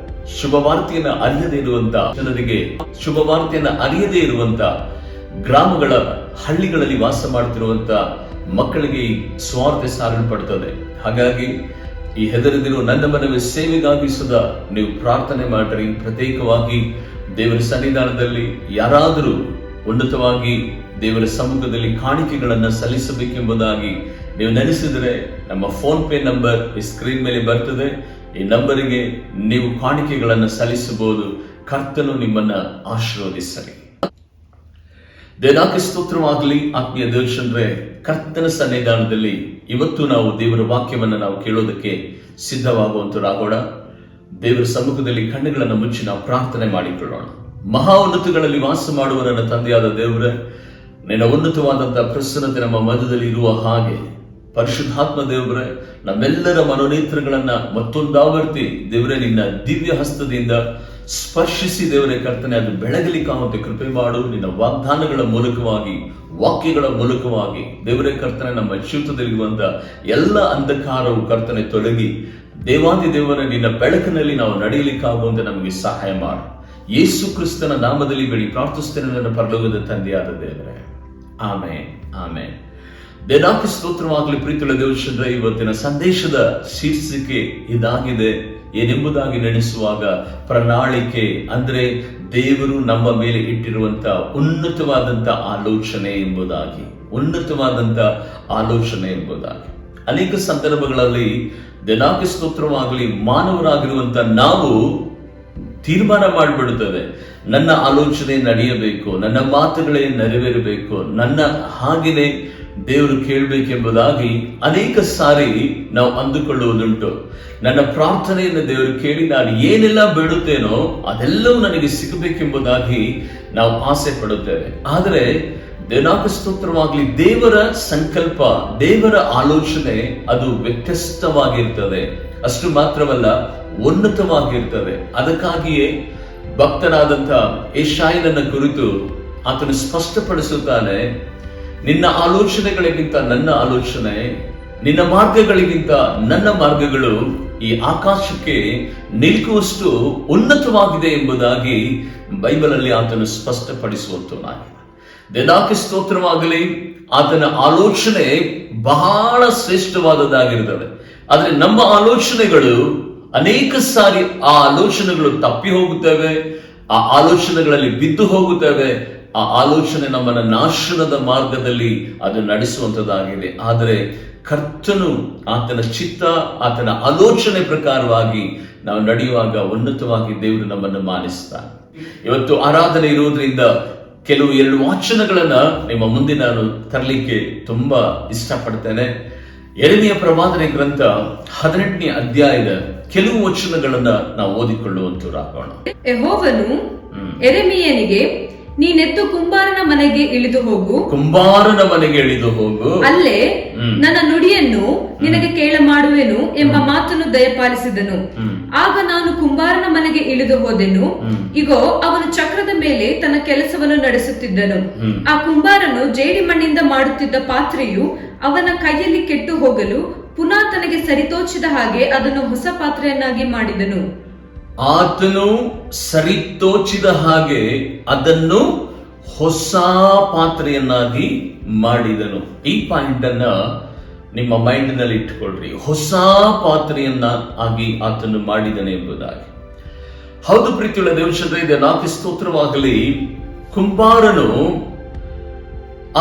ಶುಭವಾರ್ತೆಯನ್ನ ಅರಿಯದೇ ಇರುವಂತ ಜನರಿಗೆ ಶುಭವಾರ್ತೆಯನ್ನ ಅರಿಯದೇ ಇರುವಂತ ಗ್ರಾಮಗಳ ಹಳ್ಳಿಗಳಲ್ಲಿ ವಾಸ ಮಾಡುತ್ತಿರುವಂತ ಮಕ್ಕಳಿಗೆ ಸ್ವಾರ್ಥ ಸಾರಲ್ಪಡುತ್ತದೆ. ಹಾಗಾಗಿ ಈ ಹೆದರದಿರೋ ನನ್ನ ಮನವೇ ಸೇವೆಗಾಗಿ ಸದಾ ನೀವು ಪ್ರಾರ್ಥನೆ ಮಾಡಿರಿ. ಪ್ರತ್ಯೇಕವಾಗಿ ದೇವರ ಸನ್ನಿಧಾನದಲ್ಲಿ ಯಾರಾದರೂ ಉನ್ನತವಾಗಿ ದೇವರ ಸಮ್ಮುಖದಲ್ಲಿ ಕಾಣಿಕೆಗಳನ್ನು ಸಲ್ಲಿಸಬೇಕೆಂಬುದಾಗಿ ನೀವು ನೆನೆಸಿದರೆ ನಮ್ಮ ಫೋನ್ ಪೇ ನಂಬರ್ ಈ ಸ್ಕ್ರೀನ್ ಮೇಲೆ ಬರ್ತದೆ. ಈ ನಂಬರಿಗೆ ನೀವು ಕಾಣಿಕೆಗಳನ್ನು ಸಲ್ಲಿಸಬಹುದು. ಕರ್ತನು ನಿಮ್ಮನ್ನ ಆಶೀರ್ವದಿಸಲಿ. ದೇವರಿಗೆ ಸ್ತೋತ್ರವಾಗಲಿ. ಆತ್ಮೀಯ ದೇವಜನರೇ, ಕರ್ತನ ಸನ್ನಿಧಾನದಲ್ಲಿ ಇವತ್ತು ನಾವು ದೇವರ ವಾಕ್ಯವನ್ನು ನಾವು ಕೇಳೋದಕ್ಕೆ ಸಿದ್ಧವಾಗುವಂತರಾಗೋಣ. ದೇವರ ಸಮ್ಮುಖದಲ್ಲಿ ಕಣ್ಣುಗಳನ್ನು ಮುಚ್ಚಿ ನಾವು ಪ್ರಾರ್ಥನೆ ಮಾಡಿಕೊಳ್ಳೋಣ. ಮಹಾ ಉನ್ನತಗಳಲ್ಲಿ ವಾಸ ಮಾಡುವ ನನ್ನ ತಂದೆಯಾದ ದೇವರೇ, ನಿನ್ನ ಉನ್ನತವಾದಂತಹ ಪ್ರಸನ್ನತೆ ನಮ್ಮ ಮಧ್ಯದಲ್ಲಿ ಇರುವ ಹಾಗೆ ಪರಿಶುದ್ಧಾತ್ಮ ದೇವರೇ, ನಮ್ಮೆಲ್ಲರ ಮನೋನೇತ್ರಗಳನ್ನ ಮತ್ತೊಂದಾವರ್ತಿ ದೇವರೇ ನಿನ್ನ ದಿವ್ಯ ಹಸ್ತದಿಂದ ಸ್ಪರ್ಶಿಸಿ ದೇವರೇ ಕರ್ತನೆ ಅದು ಬೆಳಗಲಿಕ್ಕಾಗುತ್ತೆ ಕೃಪೆ ಮಾಡು. ನಿನ್ನ ವಾಗ್ದಾನಗಳ ಮೂಲಕವಾಗಿ, ವಾಕ್ಯಗಳ ಮೂಲಕವಾಗಿ ದೇವರೇ ಕರ್ತನೆ ನಮ್ಮ ಜೀವಿತದಲ್ಲಿರುವಂತ ಎಲ್ಲ ಅಂಧಕಾರವು ಕರ್ತನೆ ತೊಲಗಿ ದೇವಾದಿ ದೇವರ ನಿನ್ನ ಬೆಳಕಿನಲ್ಲಿ ನಾವು ನಡೆಯಲಿಕ್ಕಾಗುವಂತೆ ನಮಗೆ ಸಹಾಯ ಮಾಡು. ಯೇಸು ಕ್ರಿಸ್ತನ ನಾಮದಲ್ಲಿ ಬೇಡಿ ಪ್ರಾರ್ಥಿಸ್ತೇನೆ ನನ್ನ ಪರಲೋಕದ ತಂದೆಯಾದ ದೇವರೇ, ಆಮೆನ್, ಆಮೆನ್. ದೇವರಿಗೆ ಸ್ತೋತ್ರವಾಗಲಿ. ಪ್ರೀತಿಯುಳ್ಳ ದೇವಜನರೇ, ಇವತ್ತಿನ ಸಂದೇಶದ ಶೀರ್ಷಿಕೆ ಇದಾಗಿದೆ. ಏನೆಂಬುದಾಗಿ ನೆನೆಸುವಾಗ ಪ್ರಣಾಳಿಕೆ ಅಂದ್ರೆ ದೇವರು ನಮ್ಮ ಮೇಲೆ ಇಟ್ಟಿರುವಂತ ಉನ್ನತವಾದಂತ ಆಲೋಚನೆ ಎಂಬುದಾಗಿ, ಉನ್ನತವಾದಂತ ಆಲೋಚನೆ ಎಂಬುದಾಗಿ. ಅನೇಕ ಸಂದರ್ಭಗಳಲ್ಲಿ ದೇವರಿಗೆ ಸ್ತೋತ್ರವಾಗಲಿ, ಮಾನವರಾಗಿರುವಂತ ನಾವು ತೀರ್ಮಾನ ಮಾಡಿಬಿಡುತ್ತದೆ, ನನ್ನ ಆಲೋಚನೆ ನಡೆಯಬೇಕು, ನನ್ನ ಮಾತುಗಳೇ ನೆರವೇರಬೇಕು, ನನ್ನ ಹಾಗೆಯೇ ದೇವರು ಕೇಳಬೇಕೆಂಬುದಾಗಿ ಅನೇಕ ಸಾರಿ ನಾವು ಅಂದುಕೊಳ್ಳುವುದುಂಟು. ನನ್ನ ಪ್ರಾರ್ಥನೆಯನ್ನು ದೇವರು ಕೇಳಿ ನಾನು ಏನೆಲ್ಲ ಬೇಡುತ್ತೇನೋ ಅದೆಲ್ಲವೂ ನನಗೆ ಸಿಗಬೇಕೆಂಬುದಾಗಿ ನಾವು ಆಸೆ ಪಡುತ್ತೇವೆ. ಆದರೆ ದೇವರಿಗೆ ಸ್ತೋತ್ರವಾಗಲಿ, ದೇವರ ಸಂಕಲ್ಪ, ದೇವರ ಆಲೋಚನೆ ಅದು ವ್ಯತ್ಯಸ್ತವಾಗಿರ್ತದೆ. ಅಷ್ಟು ಮಾತ್ರವಲ್ಲ, ಉನ್ನತವಾಗಿರ್ತದೆ. ಅದಕ್ಕಾಗಿಯೇ ಭಕ್ತನಾದಂಥ ಯೆಶಾಯನನ್ನ ಕುರಿತು ಆತನು ಸ್ಪಷ್ಟಪಡಿಸುತ್ತಾನೆ, ನಿನ್ನ ಆಲೋಚನೆಗಳಿಗಿಂತ ನನ್ನ ಆಲೋಚನೆ, ನಿನ್ನ ಮಾರ್ಗಗಳಿಗಿಂತ ನನ್ನ ಮಾರ್ಗಗಳು ಈ ಆಕಾಶಕ್ಕೆ ನಿಲುಕುವಷ್ಟು ಉನ್ನತವಾಗಿದೆ ಎಂಬುದಾಗಿ ಬೈಬಲ್ ಅಲ್ಲಿ ಆತನು ಸ್ಪಷ್ಟಪಡಿಸುವಂತನಾಗಿದೆ. ದೇವರಿಗೆ ಸ್ತೋತ್ರವಾಗಲಿ. ಆತನ ಆಲೋಚನೆ ಬಹಳ ಶ್ರೇಷ್ಠವಾದದ್ದಾಗಿರುತ್ತದೆ. ಆದರೆ ನಮ್ಮ ಆಲೋಚನೆಗಳು ಅನೇಕ ಸಾರಿ ಆ ಆಲೋಚನೆಗಳು ತಪ್ಪಿ ಹೋಗುತ್ತವೆ, ಆ ಆಲೋಚನೆಗಳಲ್ಲಿ ಬಿದ್ದು ಹೋಗುತ್ತವೆ. ಆ ಆಲೋಚನೆ ನಮ್ಮನ್ನ ನಾಶನದ ಮಾರ್ಗದಲ್ಲಿ ಅದು ನಡೆಸುವಂತದ್ದಾಗಿದೆ. ಆದರೆ ಕರ್ತನು ಆತನ ಚಿತ್ತ, ಆತನ ಆಲೋಚನೆ ಪ್ರಕಾರವಾಗಿ ನಾವು ನಡೆಯುವಾಗ ಉನ್ನತವಾಗಿ ದೇವರು ನಮ್ಮನ್ನು ಮಾನಿಸ್ತಾನೆ. ಇವತ್ತು ಆರಾಧನೆ ಇರುವುದರಿಂದ ಕೆಲವು 2 ವಾಚನಗಳನ್ನ ನಿಮ್ಮ ಮುಂದೆ ನಾನು ತರಲಿಕ್ಕೆ ತುಂಬಾ ಇಷ್ಟಪಡ್ತೇನೆ. ಯೆರೆಮೀಯ ಪ್ರವಾದನೆ ಗ್ರಂಥ 18ನೇ ಅಧ್ಯಾಯದ ಕೆಲವು ವಚನಗಳನ್ನ ನಾವು ಓದಿಕೊಳ್ಳುವಂತರಾಗೋಣ. ಯೆಹೋವನು ಯೆರೆಮೀಯನಿಗೆ, ನೀನೆದ್ದು ಕುಂಬಾರನ ಮನೆಗೆ ಇಳಿದು ಹೋಗು, ಕುಂಬಾರನ ಮನೆಗೆ ಇಳಿದು ಹೋಗು, ಅಲ್ಲೇ ನನ್ನ ನುಡಿಯನ್ನು ನಿನಗೆ ಕೇಳ ಮಾಡುವೆನು ಎಂಬ ಮಾತನ್ನು ದಯಪಾಲಿಸಿದನು. ಆಗ ನಾನು ಕುಂಬಾರನ ಮನೆಗೆ ಇಳಿದು ಹೋದೆನು, ಇಗೋ ಅವನು ಚಕ್ರದ ಮೇಲೆ ತನ್ನ ಕೆಲಸವನ್ನು ನಡೆಸುತ್ತಿದ್ದನು. ಆ ಕುಂಬಾರನು ಜೇಡಿ ಮಣ್ಣಿಂದ ಮಾಡುತ್ತಿದ್ದ ಪಾತ್ರೆಯು ಅವನ ಕೈಯಲ್ಲಿ ಕೆಟ್ಟು ಹೋಗಲು ಪುನಃ ತನಗೆ ಸರಿತೋಚಿದ ಹಾಗೆ ಅದನ್ನು ಹೊಸ ಪಾತ್ರೆಯನ್ನಾಗಿ ಮಾಡಿದನು. ಆತನು ಸರಿತೋಚಿದ ಹಾಗೆ ಅದನ್ನು ಹೊಸ ಪಾತ್ರೆಯನ್ನಾಗಿ ಮಾಡಿದನು. ಈ ಪಾಯಿಂಟ್ ಅನ್ನ ನಿಮ್ಮ ಮೈಂಡ್ ನಲ್ಲಿ ಇಟ್ಟುಕೊಳ್ಳ್ರಿ. ಹೊಸ ಪಾತ್ರೆಯನ್ನ ಆಗಿ ಆತನು ಮಾಡಿದನು ಎಂಬುದಾಗಿ. ಹೌದು ಪ್ರೀತಿಯುಳ್ಳ ದೇವಜನರೇ, ದೇವರಿಗೆ ಸ್ತೋತ್ರವಾಗಲಿ. ಕುಂಬಾರನು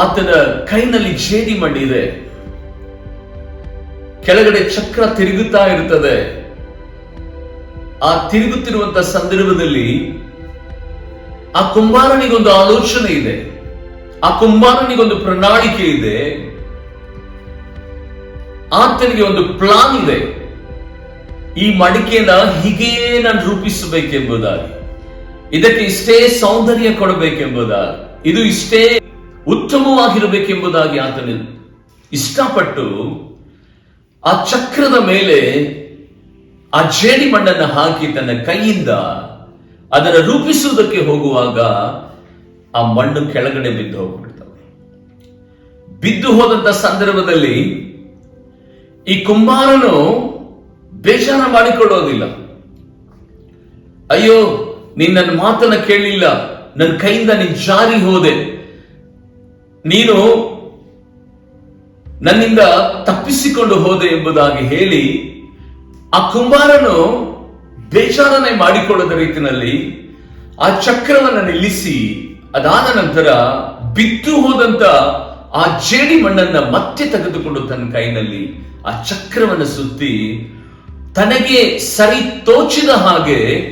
ಆತನ ಕೈನಲ್ಲಿ ಜೇಡಿ ಮಣ್ಣಿದೆ, ಕೆಳಗಡೆ ಚಕ್ರ ತಿರುಗುತ್ತಾ ಇರುತ್ತದೆ. ಆ ತಿರುಗುತ್ತಿರುವಂತಹ ಸಂದರ್ಭದಲ್ಲಿ ಆ ಕುಂಬಾರನಿಗೊಂದು ಆಲೋಚನೆ ಇದೆ, ಆ ಕುಂಬಾರನಿಗೊಂದು ಪ್ರಣಾಳಿಕೆ ಇದೆ, ಆತನಿಗೆ ಒಂದು ಪ್ಲಾನ್ ಇದೆ. ಈ ಮಡಿಕೆನ ಹೀಗೇ ನಾನು ರೂಪಿಸಬೇಕೆಂಬುದಾಗಿ, ಇದಕ್ಕೆ ಇಷ್ಟೇ ಸೌಂದರ್ಯ ಕೊಡಬೇಕೆಂಬುದಾಗಿ, ಇದು ಇಷ್ಟೇ ಉತ್ತಮವಾಗಿರಬೇಕೆಂಬುದಾಗಿ ಆತನು ಇಷ್ಟಪಟ್ಟು ಆ ಚಕ್ರದ ಮೇಲೆ ಆ ಜೇಡಿ ಮಣ್ಣನ್ನು ಹಾಕಿ ತನ್ನ ಕೈಯಿಂದ ಅದನ್ನು ರೂಪಿಸುವುದಕ್ಕೆ ಹೋಗುವಾಗ ಆ ಮಣ್ಣು ಕೆಳಗಡೆ ಬಿದ್ದು ಹೋಗ್ಬಿಡ್ತವೆ. ಬಿದ್ದು ಹೋದಂತ ಸಂದರ್ಭದಲ್ಲಿ ಈ ಕುಂಬಾರನು ಬೇಜಾರ ಮಾಡಿಕೊಳ್ಳೋದಿಲ್ಲ. ಅಯ್ಯೋ, ನೀನ್ ನನ್ನ ಮಾತನ್ನ ಕೇಳಲಿಲ್ಲ, ನನ್ನ ಕೈಯಿಂದ ನೀನ್ ಜಾರಿ ಹೋದೆ, ನೀನು ನನ್ನಿಂದ ತಪ್ಪಿಸಿಕೊಂಡು ಹೋದೆ ಎಂಬುದಾಗಿ ಹೇಳಿ ಆ ಕುಂಬಾರನು ಬೇಜಾರನೆ ಮಾಡಿಕೊಳ್ಳದ ರೀತಿಯಲ್ಲಿ ಆ ಚಕ್ರವನ್ನು ನಿಲ್ಲಿಸಿ ಅದಾದ ನಂತರ ಬಿದ್ದು ಹೋದಂತ ಆ ಜೇಡಿ ಮಣ್ಣನ್ನ ಮತ್ತೆ ತೆಗೆದುಕೊಂಡು ತನ್ನ ಕೈನಲ್ಲಿ ಆ ಚಕ್ರವನ್ನು ಸುತ್ತಿ ತನಗೆ ಸರಿ ತೋಚಿದ ಹಾಗೆ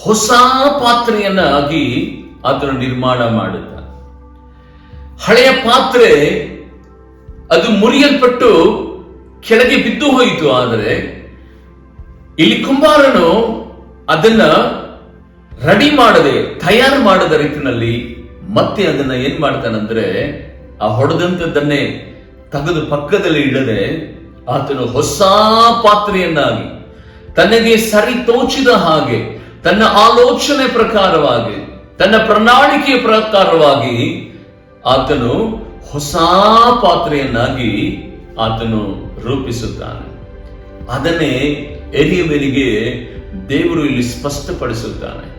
ಹೊಸ ಪಾತ್ರೆಯನ್ನಾಗಿ ಅದನ್ನು ನಿರ್ಮಾಣ ಮಾಡುತ್ತ. ಹಳೆಯ ಪಾತ್ರೆ ಅದು ಮುರಿಯಲ್ಪಟ್ಟು ಕೆಳಗೆ ಬಿದ್ದು ಹೋಯಿತು. ಆದರೆ ಇಲ್ಲಿ ಕುಂಬಾರನು ಅದನ್ನ ರೆಡಿ ಮಾಡದೆ, ತಯಾರು ಮಾಡದ ರೀತಿಯಲ್ಲಿ ಮತ್ತೆ ಅದನ್ನ ಏನ್ ಮಾಡ್ತಾನಂದ್ರೆ, ಆ ಹೊಡೆದಂತದ್ದನ್ನೇ ತೆಗೆದು ಪಕ್ಕದಲ್ಲಿ ಇಡದೆ ಆತನು ಹೊಸ ಪಾತ್ರೆಯನ್ನಾಗಿ ತನಗೆ ಸರಿ ತೋಚಿದ ಹಾಗೆ, ತನ್ನ ಆಲೋಚನೆ ಪ್ರಕಾರವಾಗಿ, ತನ್ನ ಪ್ರಣಾಳಿಕೆಯ ಪ್ರಕಾರವಾಗಿ ಆತನು ಹೊಸ ಪಾತ್ರೆಯನ್ನಾಗಿ ಆತನು ರೂಪಿಸುತ್ತಾನೆ. ಅದನ್ನೇ ಎಲಿಯನಿಗೆ ದೇವರು ಇಲ್ಲಿ ಸ್ಪಷ್ಟಪಡಿಸುತ್ತಾನೆ.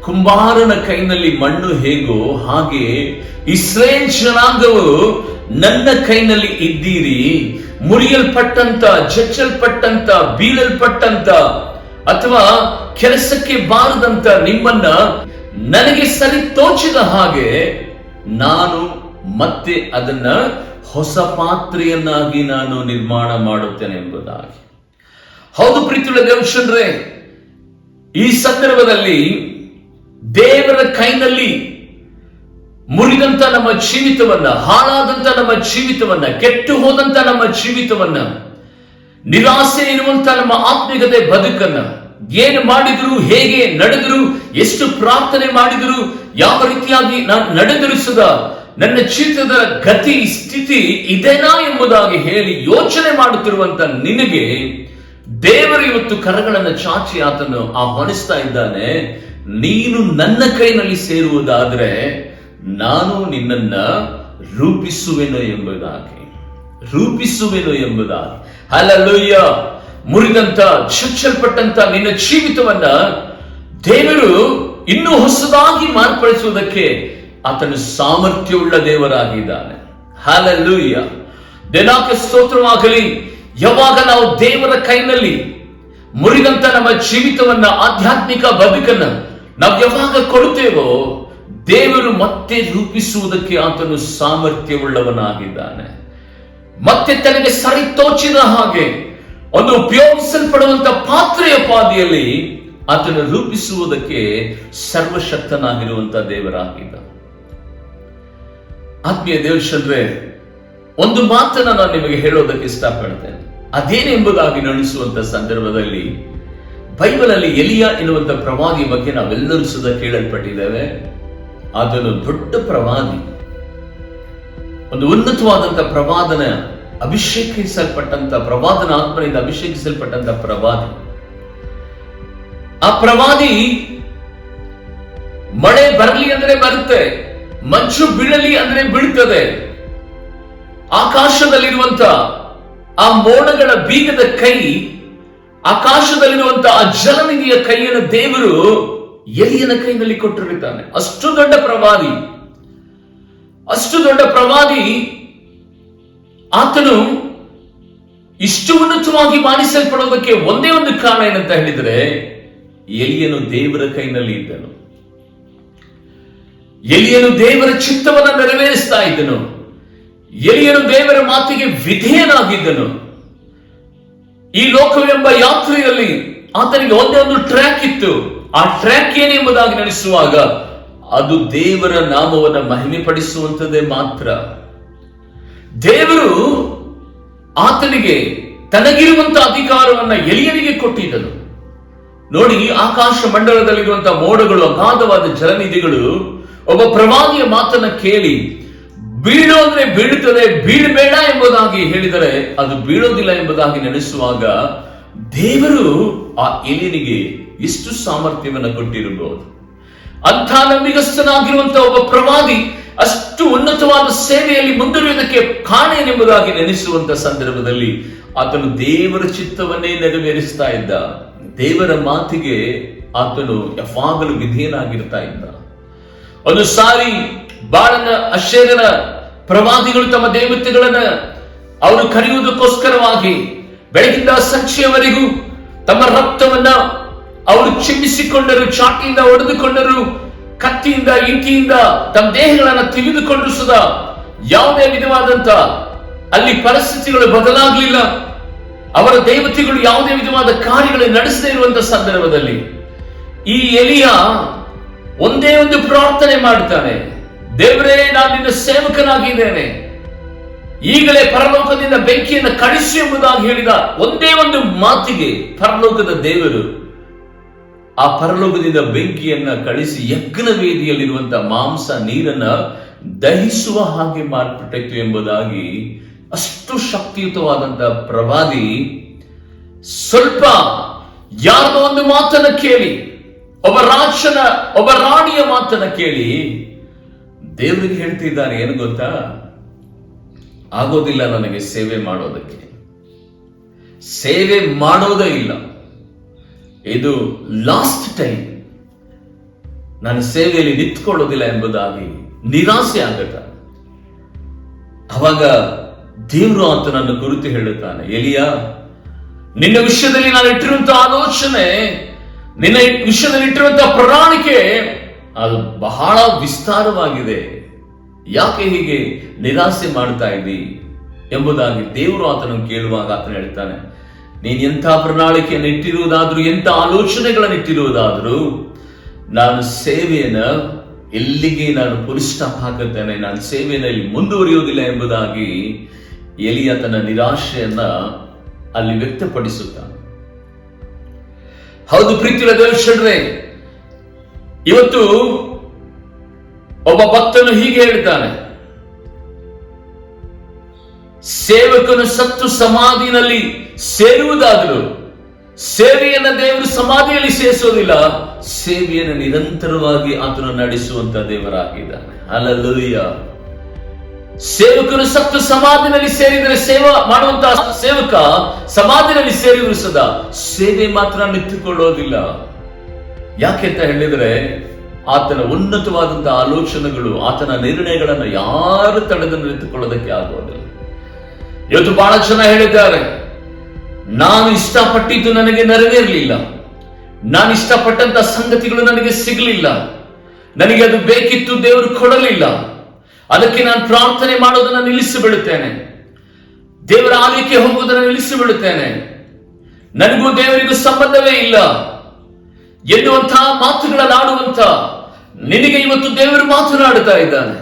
ಕುಂಬಾರನ ಕೈನಲ್ಲಿ ಮಣ್ಣು ಹೇಗೋ ಹಾಗೆ ಇಸ್ರೇಲ್ ಜನಾಂಗವು ನನ್ನ ಕೈನಲ್ಲಿ ಇದ್ದೀರಿ. ಮುರಿಯಲ್ಪಟ್ಟಂತ, ಜಚ್ಚಲ್ಪಟ್ಟಂತ, ಬೀಳಲ್ಪಟ್ಟಂತ ಅಥವಾ ಕೆಲಸಕ್ಕೆ ಬಾರದಂತ ನಿಮ್ಮನ್ನ ನನಗೆ ಸರಿ ತೋಚಿದ ಹಾಗೆ ನಾನು ಮತ್ತೆ ಅದನ್ನ ಹೊಸ ಪಾತ್ರೆಯನ್ನಾಗಿ ನಾನು ನಿರ್ಮಾಣ ಮಾಡುತ್ತೇನೆ ಎಂಬುದಾಗಿ. ಹೌದು ಪ್ರೀತಿಯುಳ್ಳ ದೇವಜನರೇ, ಈ ಸಂದರ್ಭದಲ್ಲಿ ದೇವರ ಕೈನಲ್ಲಿ ಮುರಿದಂತ ನಮ್ಮ ಜೀವಿತವನ್ನ, ಹಾಳಾದಂತ ನಮ್ಮ ಜೀವಿತವನ್ನ, ಕೆಟ್ಟು ಹೋದಂತ ನಮ್ಮ ಜೀವಿತವನ್ನ, ನಿರಾಸೆ ಇರುವಂತ ನಮ್ಮ ಆತ್ಮಿಕತೆ ಬದುಕನ್ನ, ಏನು ಮಾಡಿದ್ರು, ಹೇಗೆ ನಡೆದ್ರು, ಎಷ್ಟು ಪ್ರಾರ್ಥನೆ ಮಾಡಿದ್ರು, ಯಾವ ರೀತಿಯಾಗಿ ನಾನು ನಡೆದುರಿಸದ ನನ್ನ ಜೀವಿತದ ಗತಿ ಸ್ಥಿತಿ ಇದೇನಾ ಎಂಬುದಾಗಿ ಹೇಳಿ ಯೋಚನೆ ಮಾಡುತ್ತಿರುವಂತ ನಿನಗೆ ದೇವರು ಇವತ್ತು ಕರಗಳನ್ನು ಚಾಚಿ ಆತನು ಆಹ್ವಾನಿಸ್ತಾ ಇದ್ದಾನೆ. ನೀನು ನನ್ನ ಕೈನಲ್ಲಿ ಸೇರುವುದಾದ್ರೆ ನಾನು ನಿನ್ನನ್ನ ರೂಪಿಸುವೆನು ಎಂಬುದಾಗಿ. ಹಲ್ಲೆಲೂಯ. ಮುರಿದಂತ, ಚಚ್ಚಲ್ಪಟ್ಟಂತ ನಿನ್ನ ಜೀವಿತವನ್ನ ದೇವರು ಇನ್ನೂ ಹೊಸದಾಗಿ ಮಾರ್ಪಡಿಸುವುದಕ್ಕೆ ಆತನು ಸಾಮರ್ಥ್ಯವುಳ್ಳ ದೇವರಾಗಿದ್ದಾನೆ. ಹಲ್ಲೆಲೂಯ. ದೇವರಿಗೆ ಸ್ತೋತ್ರವಾಗಲಿ. ಯಾವಾಗ ನಾವು ದೇವರ ಕೈನಲ್ಲಿ ಮುರಿದಂತ ನಮ್ಮ ಜೀವಿತವನ್ನ, ಆಧ್ಯಾತ್ಮಿಕ ಬದುಕನ್ನ ನಾವು ಯಾವಾಗ ಕೊಡುತ್ತೇವೋ ದೇವರು ಮತ್ತೆ ರೂಪಿಸುವುದಕ್ಕೆ ಆತನು ಸಾಮರ್ಥ್ಯವುಳ್ಳವನಾಗಿದ್ದಾನೆ. ಮತ್ತೆ ತನಗೆ ಸರಿ ತೋಚಿದ ಹಾಗೆ ಒಂದು ಉಪಯೋಗಿಸಲ್ಪಡುವಂತ ಪಾತ್ರೆಯ ಪಾದಿಯಲ್ಲಿ ಆತನು ರೂಪಿಸುವುದಕ್ಕೆ ಸರ್ವಶಕ್ತನಾಗಿರುವಂತ ದೇವರಾಗಿದ್ದ. ಆತ್ಮೀಯ ದೇವಜನರೇ, ಒಂದು ಮಾತನ್ನ ನಾನು ನಿಮಗೆ ಹೇಳೋದಕ್ಕೆ ಇಷ್ಟಪಡ್ತೇನೆ. ಅದೇನೆಂಬುದಾಗಿ ನಡೆಸುವಂತ ಸಂದರ್ಭದಲ್ಲಿ ಬೈಬಲ್ ಅಲ್ಲಿ ಎಲಿಯ ಎನ್ನುವಂತ ಪ್ರವಾದಿ ಬಗ್ಗೆ ನಾವೆಲ್ಲರೂ ಸುದ ಕೇಳಲ್ಪಟ್ಟಿದ್ದೇವೆ. ಆತನು ದೊಡ್ಡ ಪ್ರವಾದಿ, ಒಂದು ಉನ್ನತವಾದಂತ ಪ್ರವಾದನ ಅಭಿಷೇಕಿಸಲ್ಪಟ್ಟಂತ, ಪ್ರವಾದನ ಆತ್ಮನಿಂದ ಅಭಿಷೇಕಿಸಲ್ಪಟ್ಟಂತ ಪ್ರವಾದಿ. ಆ ಪ್ರವಾದಿ ಮಳೆ ಬರಲಿ ಅಂದ್ರೆ ಬರುತ್ತೆ, ಮಂಚು ಬೀಳಲಿ ಅಂದ್ರೆ ಬೀಳ್ತದೆ. ಆಕಾಶದಲ್ಲಿರುವಂತ ಆ ಮೋಡಗಳ ಬೀಗದ ಕೈ, ಆಕಾಶದಲ್ಲಿರುವಂತ ಆ ಜಲನಿಧಿಯ ಕೈಯನ್ನು ದೇವರು ಎಲಿಯನ ಕೈನಲ್ಲಿ ಕೊಟ್ಟಿರುತ್ತಾನೆ. ಅಷ್ಟು ದೊಡ್ಡ ಪ್ರವಾದಿ ಆತನು ಇಷ್ಟು ಉನ್ನತವಾಗಿ ಮಾಡಿಸಲ್ಪಡೋದಕ್ಕೆ ಒಂದೇ ಒಂದು ಕಾರಣ ಏನಂತ ಹೇಳಿದ್ರೆ, ಎಲಿಯನು ದೇವರ ಕೈನಲ್ಲಿ ಇದ್ದನು. ಎಲಿಯನು ದೇವರ ಚಿತ್ತವನ್ನ ನೆರವೇರಿಸ್ತಾ ಇದ್ದನು. ಎಲಿಯನು ದೇವರ ಮಾತಿಗೆ ವಿಧೇಯನಾಗಿದ್ದನು. ಈ ಲೋಕವೆಂಬ ಯಾತ್ರೆಯಲ್ಲಿ ಆತನಿಗೆ ಒಂದೇ ಒಂದು ಟ್ರ್ಯಾಕ್ ಇತ್ತು. ಆ ಟ್ರ್ಯಾಕ್ ಏನೆಂಬುದಾಗಿ ನಡೆಸುವಾಗ ಅದು ದೇವರ ನಾಮವನ್ನ ಮಹಿಮೆ ಪಡಿಸುವಂತದ್ದೇ ಮಾತ್ರ. ದೇವರು ಆತನಿಗೆ ತನಗಿರುವಂತ ಅಧಿಕಾರವನ್ನ ಎಲಿಯನಿಗೆ ಕೊಟ್ಟಿದ್ದನು. ನೋಡಿ, ಆಕಾಶ ಮಂಡಲದಲ್ಲಿರುವಂತಹ ಮೋಡಗಳು, ಅಗಾಧವಾದ ಜಲನಿಧಿಗಳು ಒಬ್ಬ ಪ್ರವಾದಿಯ ಮಾತನ್ನ ಕೇಳಿ ಬೀಳೋ ಅಂದ್ರೆ ಬೀಳುತ್ತದೆ, ಬೀಳಬೇಡ ಎಂಬುದಾಗಿ ಹೇಳಿದರೆ ಅದು ಬೀಳೋದಿಲ್ಲ ಎಂಬುದಾಗಿ ನಡೆಸುವಾಗ ದೇವರು ಆ ಎಲಿಯನಿಗೆ ಎಷ್ಟು ಸಾಮರ್ಥ್ಯವನ್ನು ಕೊಟ್ಟಿರಬಹುದು. ಅಂಥ ನಂಬಿಗಸ್ತನಾಗಿರುವಂತಹ ಒಬ್ಬ ಪ್ರವಾದಿ ಅಷ್ಟು ಉನ್ನತವಾದ ಸೇವೆಯಲ್ಲಿ ಮುಂದುವರಿಯುವುದಕ್ಕೆ ಕಾರಣ ಏನೆಂಬುದಾಗಿ ನೆನೆಸುವಂತ ಸಂದರ್ಭದಲ್ಲಿ ಆತನು ದೇವರ ಚಿತ್ತವನ್ನೇ ನೆರವೇರಿಸ್ತಾ ಇದ್ದ. ದೇವರ ಮಾತಿಗೆ ಆತನು ಯಾವಾಗಲೂ ವಿಧೇಯನಾಗಿರ್ತಾ ಇದ್ದ. ಒಂದು ಸಾರಿ ಬಾಳನ ಅಶೇರನ ಪ್ರವಾದಿಗಳು ತಮ್ಮ ದೇವತೆಗಳನ್ನ ಅವರು ಕರೆಯುವುದಕ್ಕೋಸ್ಕರವಾಗಿ ಬೆಳಗಿಂದ ಸಂಜೆಯವರೆಗೂ ತಮ್ಮ ರಕ್ತವನ್ನ ಅವರು ಚಿಮ್ಮಿಸಿಕೊಂಡರು, ಚಾಟಿಯಿಂದ ಹೊಡೆದುಕೊಂಡರು, ಕತ್ತಿಯಿಂದ ಈಟಿಯಿಂದ ತಮ್ಮ ದೇಹಗಳನ್ನ ತೆಗೆದುಕೊಂಡ್ರು ಸುದ ಯಾವುದೇ ವಿಧವಾದಂತ ಅಲ್ಲಿ ಪರಿಸ್ಥಿತಿಗಳು ಬದಲಾಗಲಿಲ್ಲ. ಅವರ ದೇವತೆಗಳು ಯಾವುದೇ ವಿಧವಾದ ಕಾರ್ಯಗಳನ್ನು ನಡೆಸದೇ ಇರುವಂತಹ ಸಂದರ್ಭದಲ್ಲಿ ಈ ಎಲಿಯ ಒಂದೇ ಒಂದು ಪ್ರಾರ್ಥನೆ ಮಾಡ್ತಾನೆ, ದೇವರೇ, ನಾನು ನಿನ್ನ ಸೇವಕನಾಗಿದ್ದೇನೆ, ಈಗಲೇ ಪರಲೋಕದಿಂದ ಬೆಂಕಿಯನ್ನು ಕಳಿಸಿ ಎಂಬುದಾಗಿ ಹೇಳಿದ ಒಂದೇ ಒಂದು ಮಾತಿಗೆ ಪರಲೋಕದ ದೇವರು ಆ ಪರಲೋಕದಿಂದ ಬೆಂಕಿಯನ್ನ ಕಳಿಸಿ ಯಜ್ಞ ವೇದಿಯಲ್ಲಿರುವಂತಹ ಮಾಂಸ ನೀರನ್ನ ದಹಿಸುವ ಹಾಗೆ ಮಾರ್ಪಟ್ಟಿತ್ತು ಎಂಬುದಾಗಿ ಅಷ್ಟು ಶಕ್ತಿಯುತವಾದಂತಹ ಪ್ರವಾದಿ ಸ್ವಲ್ಪ ಯಾರದೋ ಒಂದು ಮಾತನ್ನ ಕೇಳಿ, ಒಬ್ಬ ರಾಣಿಯ ಮಾತನ್ನ ಕೇಳಿ ದೇವರಿಗೆ ಹೇಳ್ತಿದ್ದಾನೆ, ಏನು ಗೊತ್ತಾ, ಆಗೋದಿಲ್ಲ ನನಗೆ ಸೇವೆ ಮಾಡೋದಕ್ಕೆ, ಸೇವೆ ಮಾಡೋದೇ ಇಲ್ಲ, ಇದು ಲಾಸ್ಟ್ ಟೈಮ್, ನಾನು ಸೇವೆಯಲ್ಲಿ ನಿಂತ್ಕೊಳ್ಳೋದಿಲ್ಲ ಎಂಬುದಾಗಿ ನಿರಾಸೆ ಆಗುತ್ತ. ಅವಾಗ ದೇವರು ಆತನನ್ನು ಕುರಿತು ಹೇಳುತ್ತಾನೆ, ಎಲಿಯ, ನಿನ್ನ ವಿಷಯದಲ್ಲಿ ನಾನು ಇಟ್ಟಿರುವಂತಹ ಆಲೋಚನೆ, ನಿನ್ನ ವಿಷಯದಲ್ಲಿ ಇಟ್ಟಿರುವಂತಹ ಪ್ರಣಾಳಿಕೆ ಅದು ಬಹಳ ವಿಸ್ತಾರವಾಗಿದೆ, ಯಾಕೆ ಹೀಗೆ ನಿರಾಸೆ ಮಾಡ್ತಾ ಇದ್ದಿ ಎಂಬುದಾಗಿ ದೇವರು ಆತನನ್ನು ಕೇಳುವಾಗ ಆತನ ಹೇಳ್ತಾನೆ, ನೀನ್ ಎಂಥ ಪ್ರಣಾಳಿಕೆಯನ್ನು ಇಟ್ಟಿರುವುದಾದ್ರೂ, ಎಂಥ ಆಲೋಚನೆಗಳನ್ನು ಇಟ್ಟಿರುವುದಾದ್ರೂ, ನಾನು ಸೇವೆಯನ್ನ ಎಲ್ಲಿಗೆ ನಾನು ಫುಲ್ ಸ್ಟಾಪ್ ಹಾಕುತ್ತೇನೆ, ನಾನು ಸೇವೆಯಲ್ಲಿ ಮುಂದುವರಿಯುವುದಿಲ್ಲ ಎಂಬುದಾಗಿ ಎಲಿಯ ತನ್ನ ನಿರಾಶೆಯನ್ನ ಅಲ್ಲಿ ವ್ಯಕ್ತಪಡಿಸುತ್ತಾನೆ. ಹೌದು ಪ್ರೀತಿಯ ದೇವರೇ, ಇವತ್ತು ಒಬ್ಬ ಭಕ್ತನು ಹೀಗೆ ಹೇಳ್ತಾನೆ, ಸೇವಕನು ಸತ್ತು ಸಮಾಧಿನಲ್ಲಿ ಸೇರುವುದಾದರೂ ಸೇವೆಯನ್ನ ದೇವರು ಸಮಾಧಿಯಲ್ಲಿ ಸೇರಿಸೋದಿಲ್ಲ, ಸೇವೆಯನ್ನು ನಿರಂತರವಾಗಿ ಆತನು ನಡೆಸುವಂತ ದೇವರಾಗಿದ್ದಾನೆ. ಹಲ್ಲೆಲೂಯಾ. ಸೇವಕನು ಸತ್ತು ಸಮಾಧಿನಲ್ಲಿ ಸೇರಿದರೆ ಸೇವಾ ಮಾಡುವಂತಹ ಸೇವಕ ಸಮಾಧಿನಲ್ಲಿ ಸೇರಿದ್ರು ಸದಾ ಸೇವೆ ಮಾತ್ರ ನಿಂತುಕೊಳ್ಳೋದಿಲ್ಲ. ಯಾಕೆ ಅಂತ ಹೇಳಿದ್ರೆ ಆತನ ಉನ್ನತವಾದಂತಹ ಆಲೋಚನೆಗಳು, ಆತನ ನಿರ್ಣಯಗಳನ್ನು ಯಾರು ತಡೆದು ನಿಂತುಕೊಳ್ಳೋದಕ್ಕೆ ಆಗೋದಿಲ್ಲ. ಇವತ್ತು ಬಹಳ ಜನ ಹೇಳಿದ್ದಾರೆ, ನಾನು ಇಷ್ಟಪಟ್ಟಿದ್ದು ನನಗೆ ನೆರವೇರಲಿಲ್ಲ, ನಾನು ಇಷ್ಟಪಟ್ಟಂತ ಸಂಗತಿಗಳು ನನಗೆ ಸಿಗಲಿಲ್ಲ, ನನಗೆ ಅದು ಬೇಕಿತ್ತು ದೇವರು ಕೊಡಲಿಲ್ಲ, ಅದಕ್ಕೆ ನಾನು ಪ್ರಾರ್ಥನೆ ಮಾಡೋದನ್ನ ನಿಲ್ಲಿಸಿಬಿಡುತ್ತೇನೆ, ದೇವರ ಆಲಯಕ್ಕೆ ಹೋಗುವುದನ್ನು ನಿಲ್ಲಿಸಿಬಿಡುತ್ತೇನೆ, ನನಗೂ ದೇವರಿಗೂ ಸಂಬಂಧವೇ ಇಲ್ಲ ಎನ್ನುವಂತಹ ಮಾತುಗಳನ್ನಾಡುವಂತ ನಿನಗೆ ಇವತ್ತು ದೇವರು ಮಾತನಾಡುತ್ತಾ ಇದ್ದಾನೆ.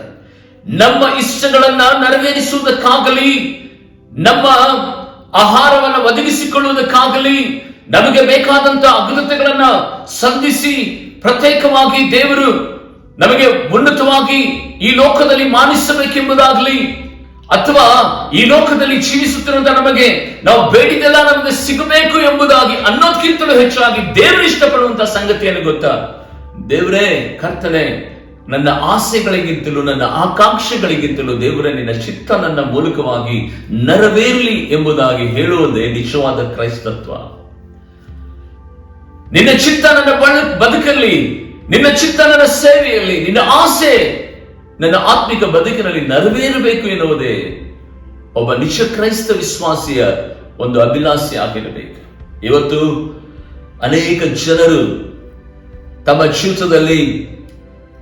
ನಮ್ಮ ಇಷ್ಟಗಳನ್ನ ನೆರವೇರಿಸುವುದಕ್ಕಾಗಲಿ, ನಮ್ಮ ಆಹಾರವನ್ನು ಒದಗಿಸಿಕೊಳ್ಳುವುದಕ್ಕಾಗಲಿ, ನಮಗೆ ಬೇಕಾದಂತಹ ಅಗತ್ಯಗಳನ್ನ ಸಂಧಿಸಿ ಪ್ರತ್ಯೇಕವಾಗಿ ದೇವರು ನಮಗೆ ಉನ್ನತವಾಗಿ ಈ ಲೋಕದಲ್ಲಿ ಮಾನಿಸಬೇಕೆಂಬುದಾಗಲಿ, ಅಥವಾ ಈ ಲೋಕದಲ್ಲಿ ಜೀವಿಸುತ್ತಿರುವಂತಹ ನಮಗೆ ನಾವು ಬೇಡಿದೆಲ್ಲ ನಮಗೆ ಸಿಗಬೇಕು ಎಂಬುದಾಗಿ ಅನ್ನೋದಕ್ಕಿಂತಲೂ ಹೆಚ್ಚಾಗಿ ದೇವರು ಇಷ್ಟಪಡುವಂತಹ ಸಂಗತಿಯನ್ನು ಗೊತ್ತಾ, ದೇವರೇ, ಕರ್ತನೆ, ನನ್ನ ಆಸೆಗಳಿಗಿಂತಲೂ ನನ್ನ ಆಕಾಂಕ್ಷೆಗಳಿಗಿಂತಲೂ ದೇವರೇ ನಿನ್ನ ಚಿತ್ತ ನನ್ನ ಮೂಲಕವಾಗಿ ನೆರವೇರಲಿ ಎಂಬುದಾಗಿ ಹೇಳುವುದೇ ನಿಜವಾದ ಕ್ರೈಸ್ತತ್ವ. ನಿನ್ನ ಚಿತ್ತ ನನ್ನ ಬದುಕಲ್ಲಿ, ನಿನ್ನ ಚಿತ್ತ ನನ್ನ ಸೇವೆಯಲ್ಲಿ, ನಿನ್ನ ಆಸೆ ನನ್ನ ಆತ್ಮಿಕ ಬದುಕಿನಲ್ಲಿ ನೆರವೇರಬೇಕು ಎನ್ನುವುದೇ ಒಬ್ಬ ನಿಜ ಕ್ರೈಸ್ತ ವಿಶ್ವಾಸಿಯ ಒಂದು ಅಭಿಲಾಷೆ ಆಗಿರಬೇಕು. ಇವತ್ತು ಅನೇಕ ಜನರು ತಮ್ಮ ಜೀವಿತದಲ್ಲಿ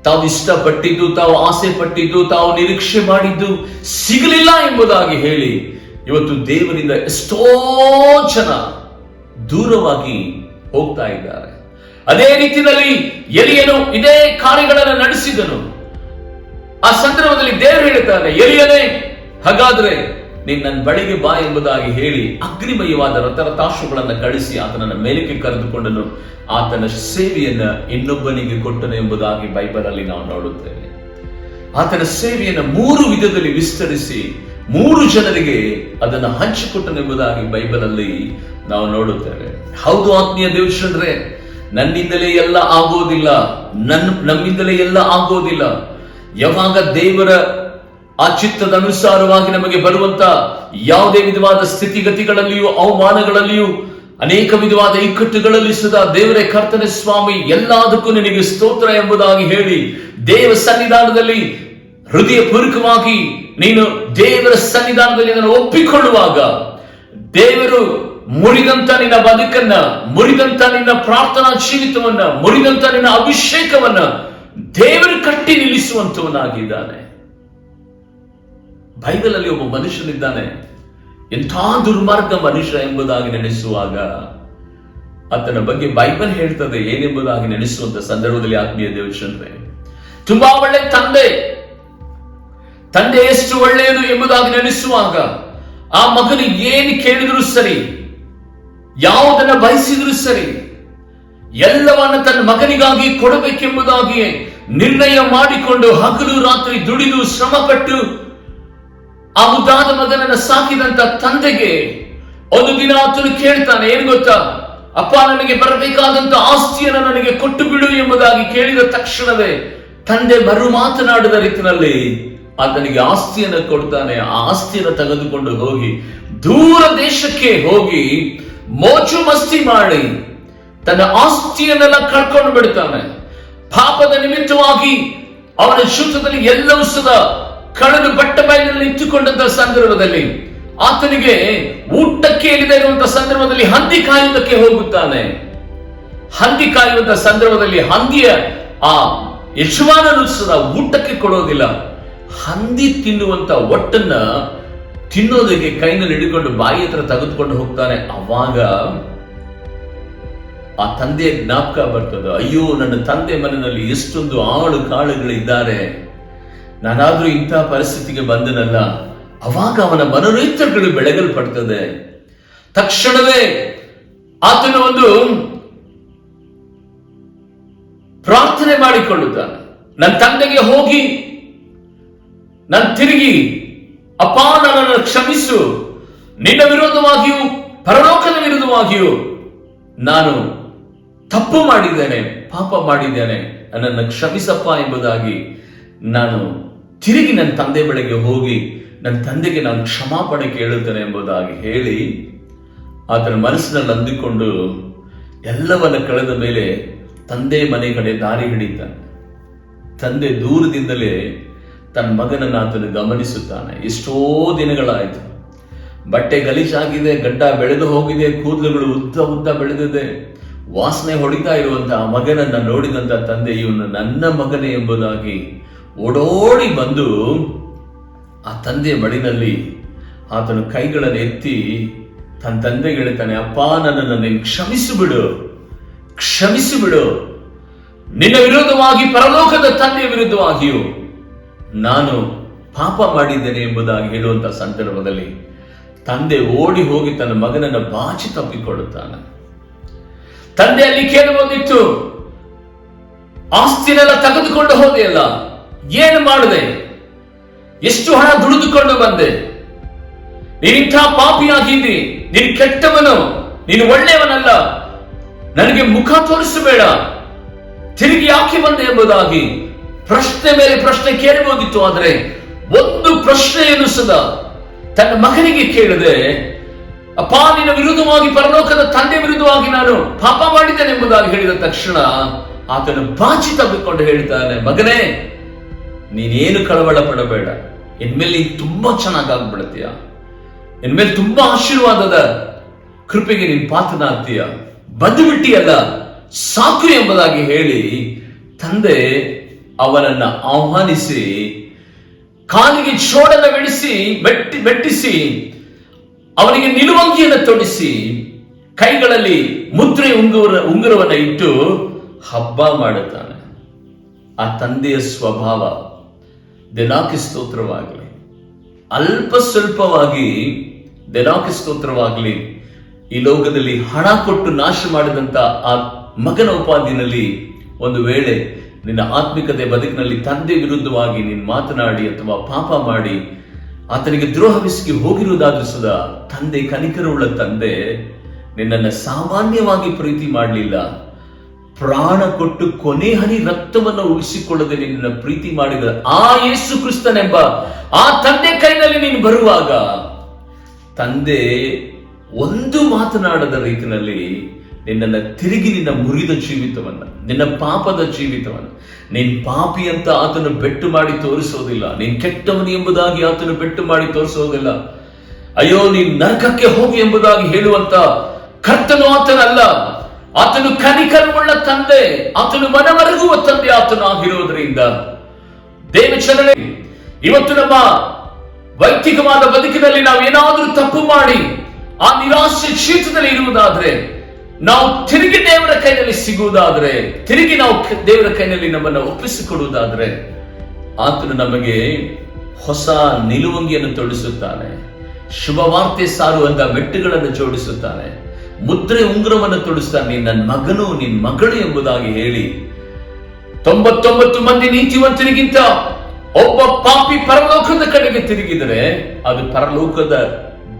ತಾವು ಇಷ್ಟಪಟ್ಟಿದ್ದು, ತಾವು ಆಸೆ ಪಟ್ಟಿದ್ದು, ತಾವು ನಿರೀಕ್ಷೆ ಮಾಡಿದ್ದು ಸಿಗಲಿಲ್ಲ ಎಂಬುದಾಗಿ ಹೇಳಿ ಇವತ್ತು ದೇವರಿಂದ ಎಷ್ಟೋ ಜನ ದೂರವಾಗಿ ಹೋಗ್ತಾ ಇದ್ದಾರೆ. ಅದೇ ರೀತಿಯಲ್ಲಿ ಎಲಿಯನು ಇದೇ ಕಾರ್ಯಗಳನ್ನು ನಡೆಸಿದನು. ಆ ಸಂದರ್ಭದಲ್ಲಿ ದೇವರು ಹೇಳುತ್ತಾನೆ, ಎಲಿಯನೇ, ಹಾಗಾದ್ರೆ ನೀನ್ ನನ್ನ ಬಳಿಗೆ ಬಾ ಎಂಬುದಾಗಿ ಹೇಳಿ ಅಗ್ನಿಮಯವಾದ ರಥರಥಾಶ್ವಗಳನ್ನು ಕಳಿಸಿ ಆತನನ್ನ ಮೇಲಕ್ಕೆ ಕರೆದುಕೊಂಡನು. ಆತನ ಸೇವೆಯನ್ನ ಇನ್ನೊಬ್ಬನಿಗೆ ಕೊಟ್ಟನು ಎಂಬುದಾಗಿ ಬೈಬಲ್ ಅಲ್ಲಿ ನಾವು ನೋಡುತ್ತೇವೆ. ಆತನ ಸೇವೆಯನ್ನು 3 ವಿಧದಲ್ಲಿ ವಿಸ್ತರಿಸಿ 3 ಜನರಿಗೆ ಅದನ್ನು ಹಂಚಿಕೊಟ್ಟನು ಎಂಬುದಾಗಿ ಬೈಬಲ್ ಅಲ್ಲಿ ನಾವು ನೋಡುತ್ತೇವೆ. ಹೌದು ಆತ್ಮೀಯ ದೇವರೇ, ನನ್ನಿಂದಲೇ ಎಲ್ಲ ಆಗೋದಿಲ್ಲ, ನಮ್ಮಿಂದಲೇ ಎಲ್ಲ ಆಗೋದಿಲ್ಲ. ಯಾವಾಗ ದೇವರ ಆ ಚಿತ್ತದ ಅನುಸಾರವಾಗಿ ನಮಗೆ ಬರುವಂತ ಯಾವುದೇ ವಿಧವಾದ ಸ್ಥಿತಿಗತಿಗಳಲ್ಲಿಯೂ, ಅವಮಾನಗಳಲ್ಲಿಯೂ, ಅನೇಕ ವಿಧವಾದ ಇಕ್ಕಟ್ಟುಗಳಲ್ಲಿ ಸದಾ ದೇವರೇ, ಕರ್ತನೆ ಸ್ವಾಮಿ, ಎಲ್ಲದಕ್ಕೂ ನಿನಗೆ ಸ್ತೋತ್ರ ಎಂಬುದಾಗಿ ಹೇಳಿ ದೇವ ಸನ್ನಿಧಾನದಲ್ಲಿ ಹೃದಯ ಪೂರ್ವಕವಾಗಿ ನೀನು ದೇವರ ಸನ್ನಿಧಾನದಲ್ಲಿ ಅದನ್ನು ಒಪ್ಪಿಕೊಳ್ಳುವಾಗ ದೇವರು ಮುರಿದಂತ ನಿನ್ನ ಬದುಕನ್ನ, ಮುರಿದಂತ ನಿನ್ನ ಪ್ರಾರ್ಥನಾ ಜೀವಿತವನ್ನ, ಮುರಿದಂತ ನಿನ್ನ ಅಭಿಷೇಕವನ್ನ ದೇವರು ಕಟ್ಟಿ ನಿಲ್ಲಿಸುವಂತವನಾಗಿದ್ದಾನೆ. ಬೈಬಲ್ ಅಲ್ಲಿ ಒಬ್ಬ ಮನುಷ್ಯನಿದ್ದಾನೆ, ಎಂಥ ದುರ್ಮಾರ್ಗ ಮನುಷ್ಯ ಎಂಬುದಾಗಿ ನೆನೆಸುವಾಗ ಆತನ ಬಗ್ಗೆ ಬೈಬಲ್ ಹೇಳ್ತದೆ ಏನೆಂಬುದಾಗಿ ನೆನೆಸುವಂತ ಸಂದರ್ಭದಲ್ಲಿ ಆತ್ಮೀಯ ದೇವಚಂದ್ರೆ, ತುಂಬಾ ಒಳ್ಳೆ ತಂದೆ ಎಷ್ಟು ಒಳ್ಳೆಯದು ಎಂಬುದಾಗಿ ನೆನೆಸುವಾಗ ಆ ಮಗನು ಏನು ಕೇಳಿದ್ರು ಸರಿ, ಯಾವುದನ್ನ ಬಯಸಿದ್ರು ಸರಿ, ಎಲ್ಲವನ್ನ ತನ್ನ ಮಗನಿಗಾಗಿ ಕೊಡಬೇಕೆಂಬುದಾಗಿ ನಿರ್ಣಯ ಮಾಡಿಕೊಂಡು ಹಗಲು ರಾತ್ರಿ ದುಡಿದು ಶ್ರಮಪಟ್ಟು ಆ ಮುದ್ದಾದ ಮಗನನ್ನ ಸಾಕಿದಂತ ತಂದೆಗೆ ಒಂದು ದಿನ ಆತನು ಕೇಳ್ತಾನೆ, ಏನ್ ಗೊತ್ತಾ, ಅಪ್ಪ ನನಗೆ ಬರಬೇಕಾದಂತ ಆಸ್ತಿಯನ್ನು ನನಗೆ ಕೊಟ್ಟು ಬಿಡು ಎಂಬುದಾಗಿ ಕೇಳಿದ ತಕ್ಷಣವೇ ತಂದೆ ಮರು ಮಾತನಾಡಿದ ರೀತಿಯಲ್ಲಿ ಆತನಿಗೆ ಆಸ್ತಿಯನ್ನು ಕೊಡ್ತಾನೆ. ಆ ಆಸ್ತಿಯನ್ನು ತೆಗೆದುಕೊಂಡು ಹೋಗಿ ದೂರ ದೇಶಕ್ಕೆ ಹೋಗಿ ಮೋಜು ಮಸ್ತಿ ಮಾಡಿ ತನ್ನ ಆಸ್ತಿಯನ್ನೆಲ್ಲ ಕಳ್ಕೊಂಡು ಬಿಡ್ತಾನೆ. ಪಾಪದ ನಿಮಿತ್ತವಾಗಿ ಅವನ ಜೀವಿತದಲ್ಲಿ ಎಲ್ಲವೂ ಸದಾ ಕಳೆದು ಬಟ್ಟ ಬಯಲಿನಲ್ಲಿ ಇಟ್ಟುಕೊಂಡಂತ ಸಂದರ್ಭದಲ್ಲಿ ಆತನಿಗೆ ಊಟಕ್ಕೆ ಇಲ್ಲದೆ ಇರುವಂತಹ ಸಂದರ್ಭದಲ್ಲಿ ಹಂದಿ ಕಾಯುವುದಕ್ಕೆ ಹೋಗುತ್ತಾನೆ. ಹಂದಿ ಕಾಯುವಂತ ಸಂದರ್ಭದಲ್ಲಿ ಹಂದಿಯ ಆ ಯಜಮಾನನು ಸಹ ಊಟಕ್ಕೆ ಕೊಡೋದಿಲ್ಲ. ಹಂದಿ ತಿನ್ನುವಂತ ಒಟ್ಟನ್ನ ತಿನ್ನೋದಕ್ಕೆ ಕೈನಲ್ಲಿ ಹಿಡಿಕೊಂಡು ಬಾಯಿ ಹತ್ರ ತೆಗೆದುಕೊಂಡು ಹೋಗ್ತಾನೆ. ಅವಾಗ ಆ ತಂದೆಯ ಜ್ಞಾಪಕ ಬರ್ತದೆ, ಅಯ್ಯೋ ನನ್ನ ತಂದೆ ಮನೆಯಲ್ಲಿ ಎಷ್ಟೊಂದು ಆಳು ಕಾಳುಗಳಿದ್ದಾರೆ, ನಾನಾದ್ರೂ ಇಂಥ ಪರಿಸ್ಥಿತಿಗೆ ಬಂದನಲ್ಲ. ಅವಾಗ ಅವನ ಮನೋನೇತ್ರಗಳು ಬೆಳಗಲ್ಪಡ್ತದೆ. ತಕ್ಷಣವೇ ಆತನ ಒಂದು ಪ್ರಾರ್ಥನೆ ಮಾಡಿಕೊಳ್ಳುತ್ತಾನೆ, ನನ್ನ ತಂದೆಗೆ ಹೋಗಿ ನಾನು ತಿರುಗಿ, ಅಪ್ಪ ನನ್ನನ್ನು ಕ್ಷಮಿಸು, ನಿನ್ನ ವಿರೋಧವಾಗಿಯೂ ಪರಲೋಕದ ವಿರುದ್ಧವಾಗಿಯೂ ನಾನು ತಪ್ಪು ಮಾಡಿದ್ದೇನೆ, ಪಾಪ ಮಾಡಿದ್ದೇನೆ, ನನ್ನನ್ನು ಕ್ಷಮಿಸಪ್ಪ ಎಂಬುದಾಗಿ ನಾನು ತಿರುಗಿ ನನ್ನ ತಂದೆ ಬಳಿಗೆ ಹೋಗಿ ನನ್ನ ತಂದೆಗೆ ನಾನು ಕ್ಷಮಾಪಣೆ ಕೇಳುತ್ತೇನೆ ಎಂಬುದಾಗಿ ಹೇಳಿ ಆತನ ಮನಸ್ಸಿನಲ್ಲಿ ಅಂದುಕೊಂಡು ಎಲ್ಲವನ್ನ ಕಳೆದ ಮೇಲೆ ತಂದೆ ಮನೆ ಕಡೆ ದಾರಿ ಹಿಡಿತಾನೆ. ತಂದೆ ದೂರದಿಂದಲೇ ತನ್ನ ಮಗನನ್ನು ಆತನು ಗಮನಿಸುತ್ತಾನೆ. ಎಷ್ಟೋ ದಿನಗಳಾಯಿತು, ಬಟ್ಟೆ ಗಲೀಜಾಗಿದೆ, ಗಡ್ಡ ಬೆಳೆದು ಹೋಗಿದೆ, ಕೂದಲುಗಳು ಉದ್ದ ಬೆಳೆದಿದೆ, ವಾಸನೆ ಹೊಡಿತಾ ಇರುವಂತಹ ಮಗನನ್ನ ನೋಡಿದಂತ ತಂದೆ ಇವನು ನನ್ನ ಮಗನೇ ಎಂಬುದಾಗಿ ಓಡೋಡಿ ಬಂದು ಆ ತಂದೆಯ ಬಳಿನಲ್ಲಿ ಆತನು ಕೈಗಳನ್ನು ಎತ್ತಿ ತನ್ನ ತಂದೆಗೆ ಹೇಳ್ತಾನೆ, ಅಪ್ಪ ನನ್ನನ್ನು ನೀನು ಕ್ಷಮಿಸಿಬಿಡು, ನಿನ್ನ ವಿರುದ್ಧವಾಗಿ ಪರಲೋಕದ ತಂದೆಯ ವಿರುದ್ಧವಾಗಿಯೂ ನಾನು ಪಾಪ ಮಾಡಿದ್ದೇನೆ ಎಂಬುದಾಗಿ ಹೇಳುವಂತ ಸಂದರ್ಭದಲ್ಲಿ ತಂದೆ ಓಡಿ ಹೋಗಿ ತನ್ನ ಮಗನನ್ನ ಬಾಚಿ ತಪ್ಪಿಕೊಳ್ಳುತ್ತಾನೆ. ತಂದೆ ಅಲ್ಲಿ ಕೇಳಬಹುದಿತ್ತು, ಆಸ್ತಿನೆಲ್ಲ ತೆಗೆದುಕೊಂಡು ಹೋದೆಯಲ್ಲ, ಏನು ಮಾಡಿದೆ, ಎಷ್ಟು ಹಣ ದುಡಿದುಕೊಂಡು ಬಂದೆ, ನೀನಿಂಥ ಪಾಪಿಯಾಗಿದ್ದಿ, ನೀನು ಕೆಟ್ಟವನು, ನೀನು ಒಳ್ಳೆಯವನಲ್ಲ, ನನಗೆ ಮುಖ ತೋರಿಸಬೇಡ, ತಿರುಗಿ ಯಾಕೆ ಬಂದೆ ಎಂಬುದಾಗಿ ಪ್ರಶ್ನೆ ಮೇಲೆ ಪ್ರಶ್ನೆ ಕೇಳಬಹುದಿತ್ತು. ಆದರೆ ಒಂದು ಪ್ರಶ್ನೆಯನ್ನು ಸದಾ ತನ್ನ ಮಗನಿಗೆ ಕೇಳದೆ, ಅಪ್ಪ ನಿನ್ನ ವಿರುದ್ಧವಾಗಿ ಪರಲೋಕದ ತಂದೆ ವಿರುದ್ಧವಾಗಿ ನಾನು ಪಾಪ ಮಾಡಿದ್ದೇನೆ ಎಂಬುದಾಗಿ ಹೇಳಿದ ತಕ್ಷಣ ಆತನು ಬಾಚಿ ತಬ್ಬಿಕೊಂಡು ಹೇಳ್ತಾನೆ, ಮಗನೇ ನೀನೇನು ಕಳವಳ ಪಡಬೇಡ, ಇನ್ಮೇಲೆ ನೀನು ತುಂಬಾ ಚೆನ್ನಾಗಾಗ್ಬಿಡ್ತೀಯ, ಇನ್ಮೇಲೆ ತುಂಬಾ ಆಶೀರ್ವಾದದ ಕೃಪೆಗೆ ನೀನು ಪಾತ್ರನಾಗ್ತೀಯ, ಬಂದು ಬಿಟ್ಟಿಯಲ್ಲ, ಸಾಕು ಎಂಬುದಾಗಿ ಹೇಳಿ ತಂದೆ ಅವನನ್ನ ಆಹ್ವಾನಿಸಿ ಕಾಲಿಗೆ ಚೋಡನ ಮೆಟ್ಟಿಸಿ ಅವನಿಗೆ ನಿಲುವಂಗಿಯನ್ನು ತೊಡಿಸಿ ಕೈಗಳಲ್ಲಿ ಮುದ್ರೆ ಉಂಗುರವನ್ನ ಇಟ್ಟು ಹಬ್ಬ ಮಾಡುತ್ತಾನೆ. ಆ ತಂದೆಯ ಸ್ವಭಾವ ದಿನಾಕಿ ಸ್ತೋತ್ರವಾಗಲಿ, ಅಲ್ಪ ಸ್ವಲ್ಪವಾಗಿ ದಿನಾಕಿ ಸ್ತೋತ್ರವಾಗಲಿ, ಈ ಲೋಕದಲ್ಲಿ ಹಣ ಕೊಟ್ಟು ನಾಶ ಮಾಡಿದಂತ ಆ ಮಗನ ಉಪಾಧಿನಲ್ಲಿ ಒಂದು ವೇಳೆ ನಿನ್ನ ಆತ್ಮಿಕತೆ ಬದುಕಿನಲ್ಲಿ ತಂದೆ ವಿರುದ್ಧವಾಗಿ ನೀನು ಮಾತನಾಡಿ ಅಥವಾ ಪಾಪ ಮಾಡಿ ಆತನಿಗೆ ದ್ರೋಹವಿಸಿಗೆ ಹೋಗಿರುವುದಾದ್ರೂ ಸುಧಾ ತಂದೆ ಕನಿಕರವುಳ್ಳ ತಂದೆ ನಿನ್ನನ್ನು ಸಾಮಾನ್ಯವಾಗಿ ಪ್ರೀತಿ ಮಾಡಲಿಲ್ಲ, ಪ್ರಾಣ ಕೊಟ್ಟು ಕೊನೆ ಹನಿ ರಕ್ತವನ್ನು ಉಳಿಸಿಕೊಳ್ಳದೆ ನಿನ್ನನ್ನು ಪ್ರೀತಿ ಮಾಡಿದ ಆ ಯೇಸು ಕ್ರಿಸ್ತನೆಂಬ ಆ ತಂದೆ ಕೈನಲ್ಲಿ ನೀನು ಬರುವಾಗ ತಂದೆ ಒಂದು ಮಾತನಾಡದ ರೀತಿಯಲ್ಲಿ ನಿನ್ನನ್ನು ತಿರುಗಿ ನಿನ್ನ ಮುರಿದ ಜೀವಿತವನ್ನ, ನಿನ್ನ ಪಾಪದ ಜೀವಿತವನ್ನ, ನೀನ್ ಪಾಪಿ ಅಂತ ಆತನು ಬೆಟ್ಟು ಮಾಡಿ ತೋರಿಸೋದಿಲ್ಲ, ನೀನ್ ಕೆಟ್ಟವನು ಎಂಬುದಾಗಿ ಆತನು ಬೆಟ್ಟು ಮಾಡಿ ತೋರಿಸೋದಿಲ್ಲ, ಅಯ್ಯೋ ನೀನ್ ನರಕಕ್ಕೆ ಹೋಗಿ ಎಂಬುದಾಗಿ ಹೇಳುವಂತ ಕರ್ತನು ಆತನಲ್ಲ. ಆತನು ಕನಿಕರವುಳ್ಳ ತಂದೆ, ಆತನು ಮನಮರುಗುವ ತಂದೆ ಆತನು ಆಗಿರೋದ್ರಿಂದ ದೇವಚರಣೆ, ಇವತ್ತು ನಮ್ಮ ವೈಯಕ್ತಿಕವಾದ ಬದುಕಿನಲ್ಲಿ ನಾವು ಏನಾದರೂ ತಪ್ಪು ಮಾಡಿ ಆ ನಿರಾಶೆ ಶೀತದಲ್ಲಿ ಇರುವುದಾದ್ರೆ, ನಾವು ತಿರುಗಿ ದೇವರ ಕೈನಲ್ಲಿ ಸಿಗುವುದಾದ್ರೆ, ತಿರುಗಿ ನಾವು ದೇವರ ಕೈನಲ್ಲಿ ನಮ್ಮನ್ನು ಒಪ್ಪಿಸಿಕೊಡುವುದಾದ್ರೆ, ಆತನು ನಮಗೆ ಹೊಸ ನಿಲುವಂಗಿಯನ್ನು ತೊಡಿಸುತ್ತಾನೆ, ಶುಭವಾರ್ತೆ ಸಾರುವಂತ ಮೆಟ್ಟುಗಳನ್ನು ಜೋಡಿಸುತ್ತಾನೆ, ಮುದ್ರೆ ಉಂಗುರವನ್ನು ತೊಡಿಸ್ತಾನೆ. ನೀನ್ ನನ್ನ ಮಗನು, ನಿನ್ ಮಗಳು ಎಂಬುದಾಗಿ ಹೇಳಿ 99 ಮಂದಿ ನೀತಿವಂತರಿಗಿಂತ ಒಬ್ಬ ಪಾಪಿ ಪರಲೋಕದ ಕಡೆಗೆ ತಿರುಗಿದರೆ ಅದು ಪರಲೋಕದ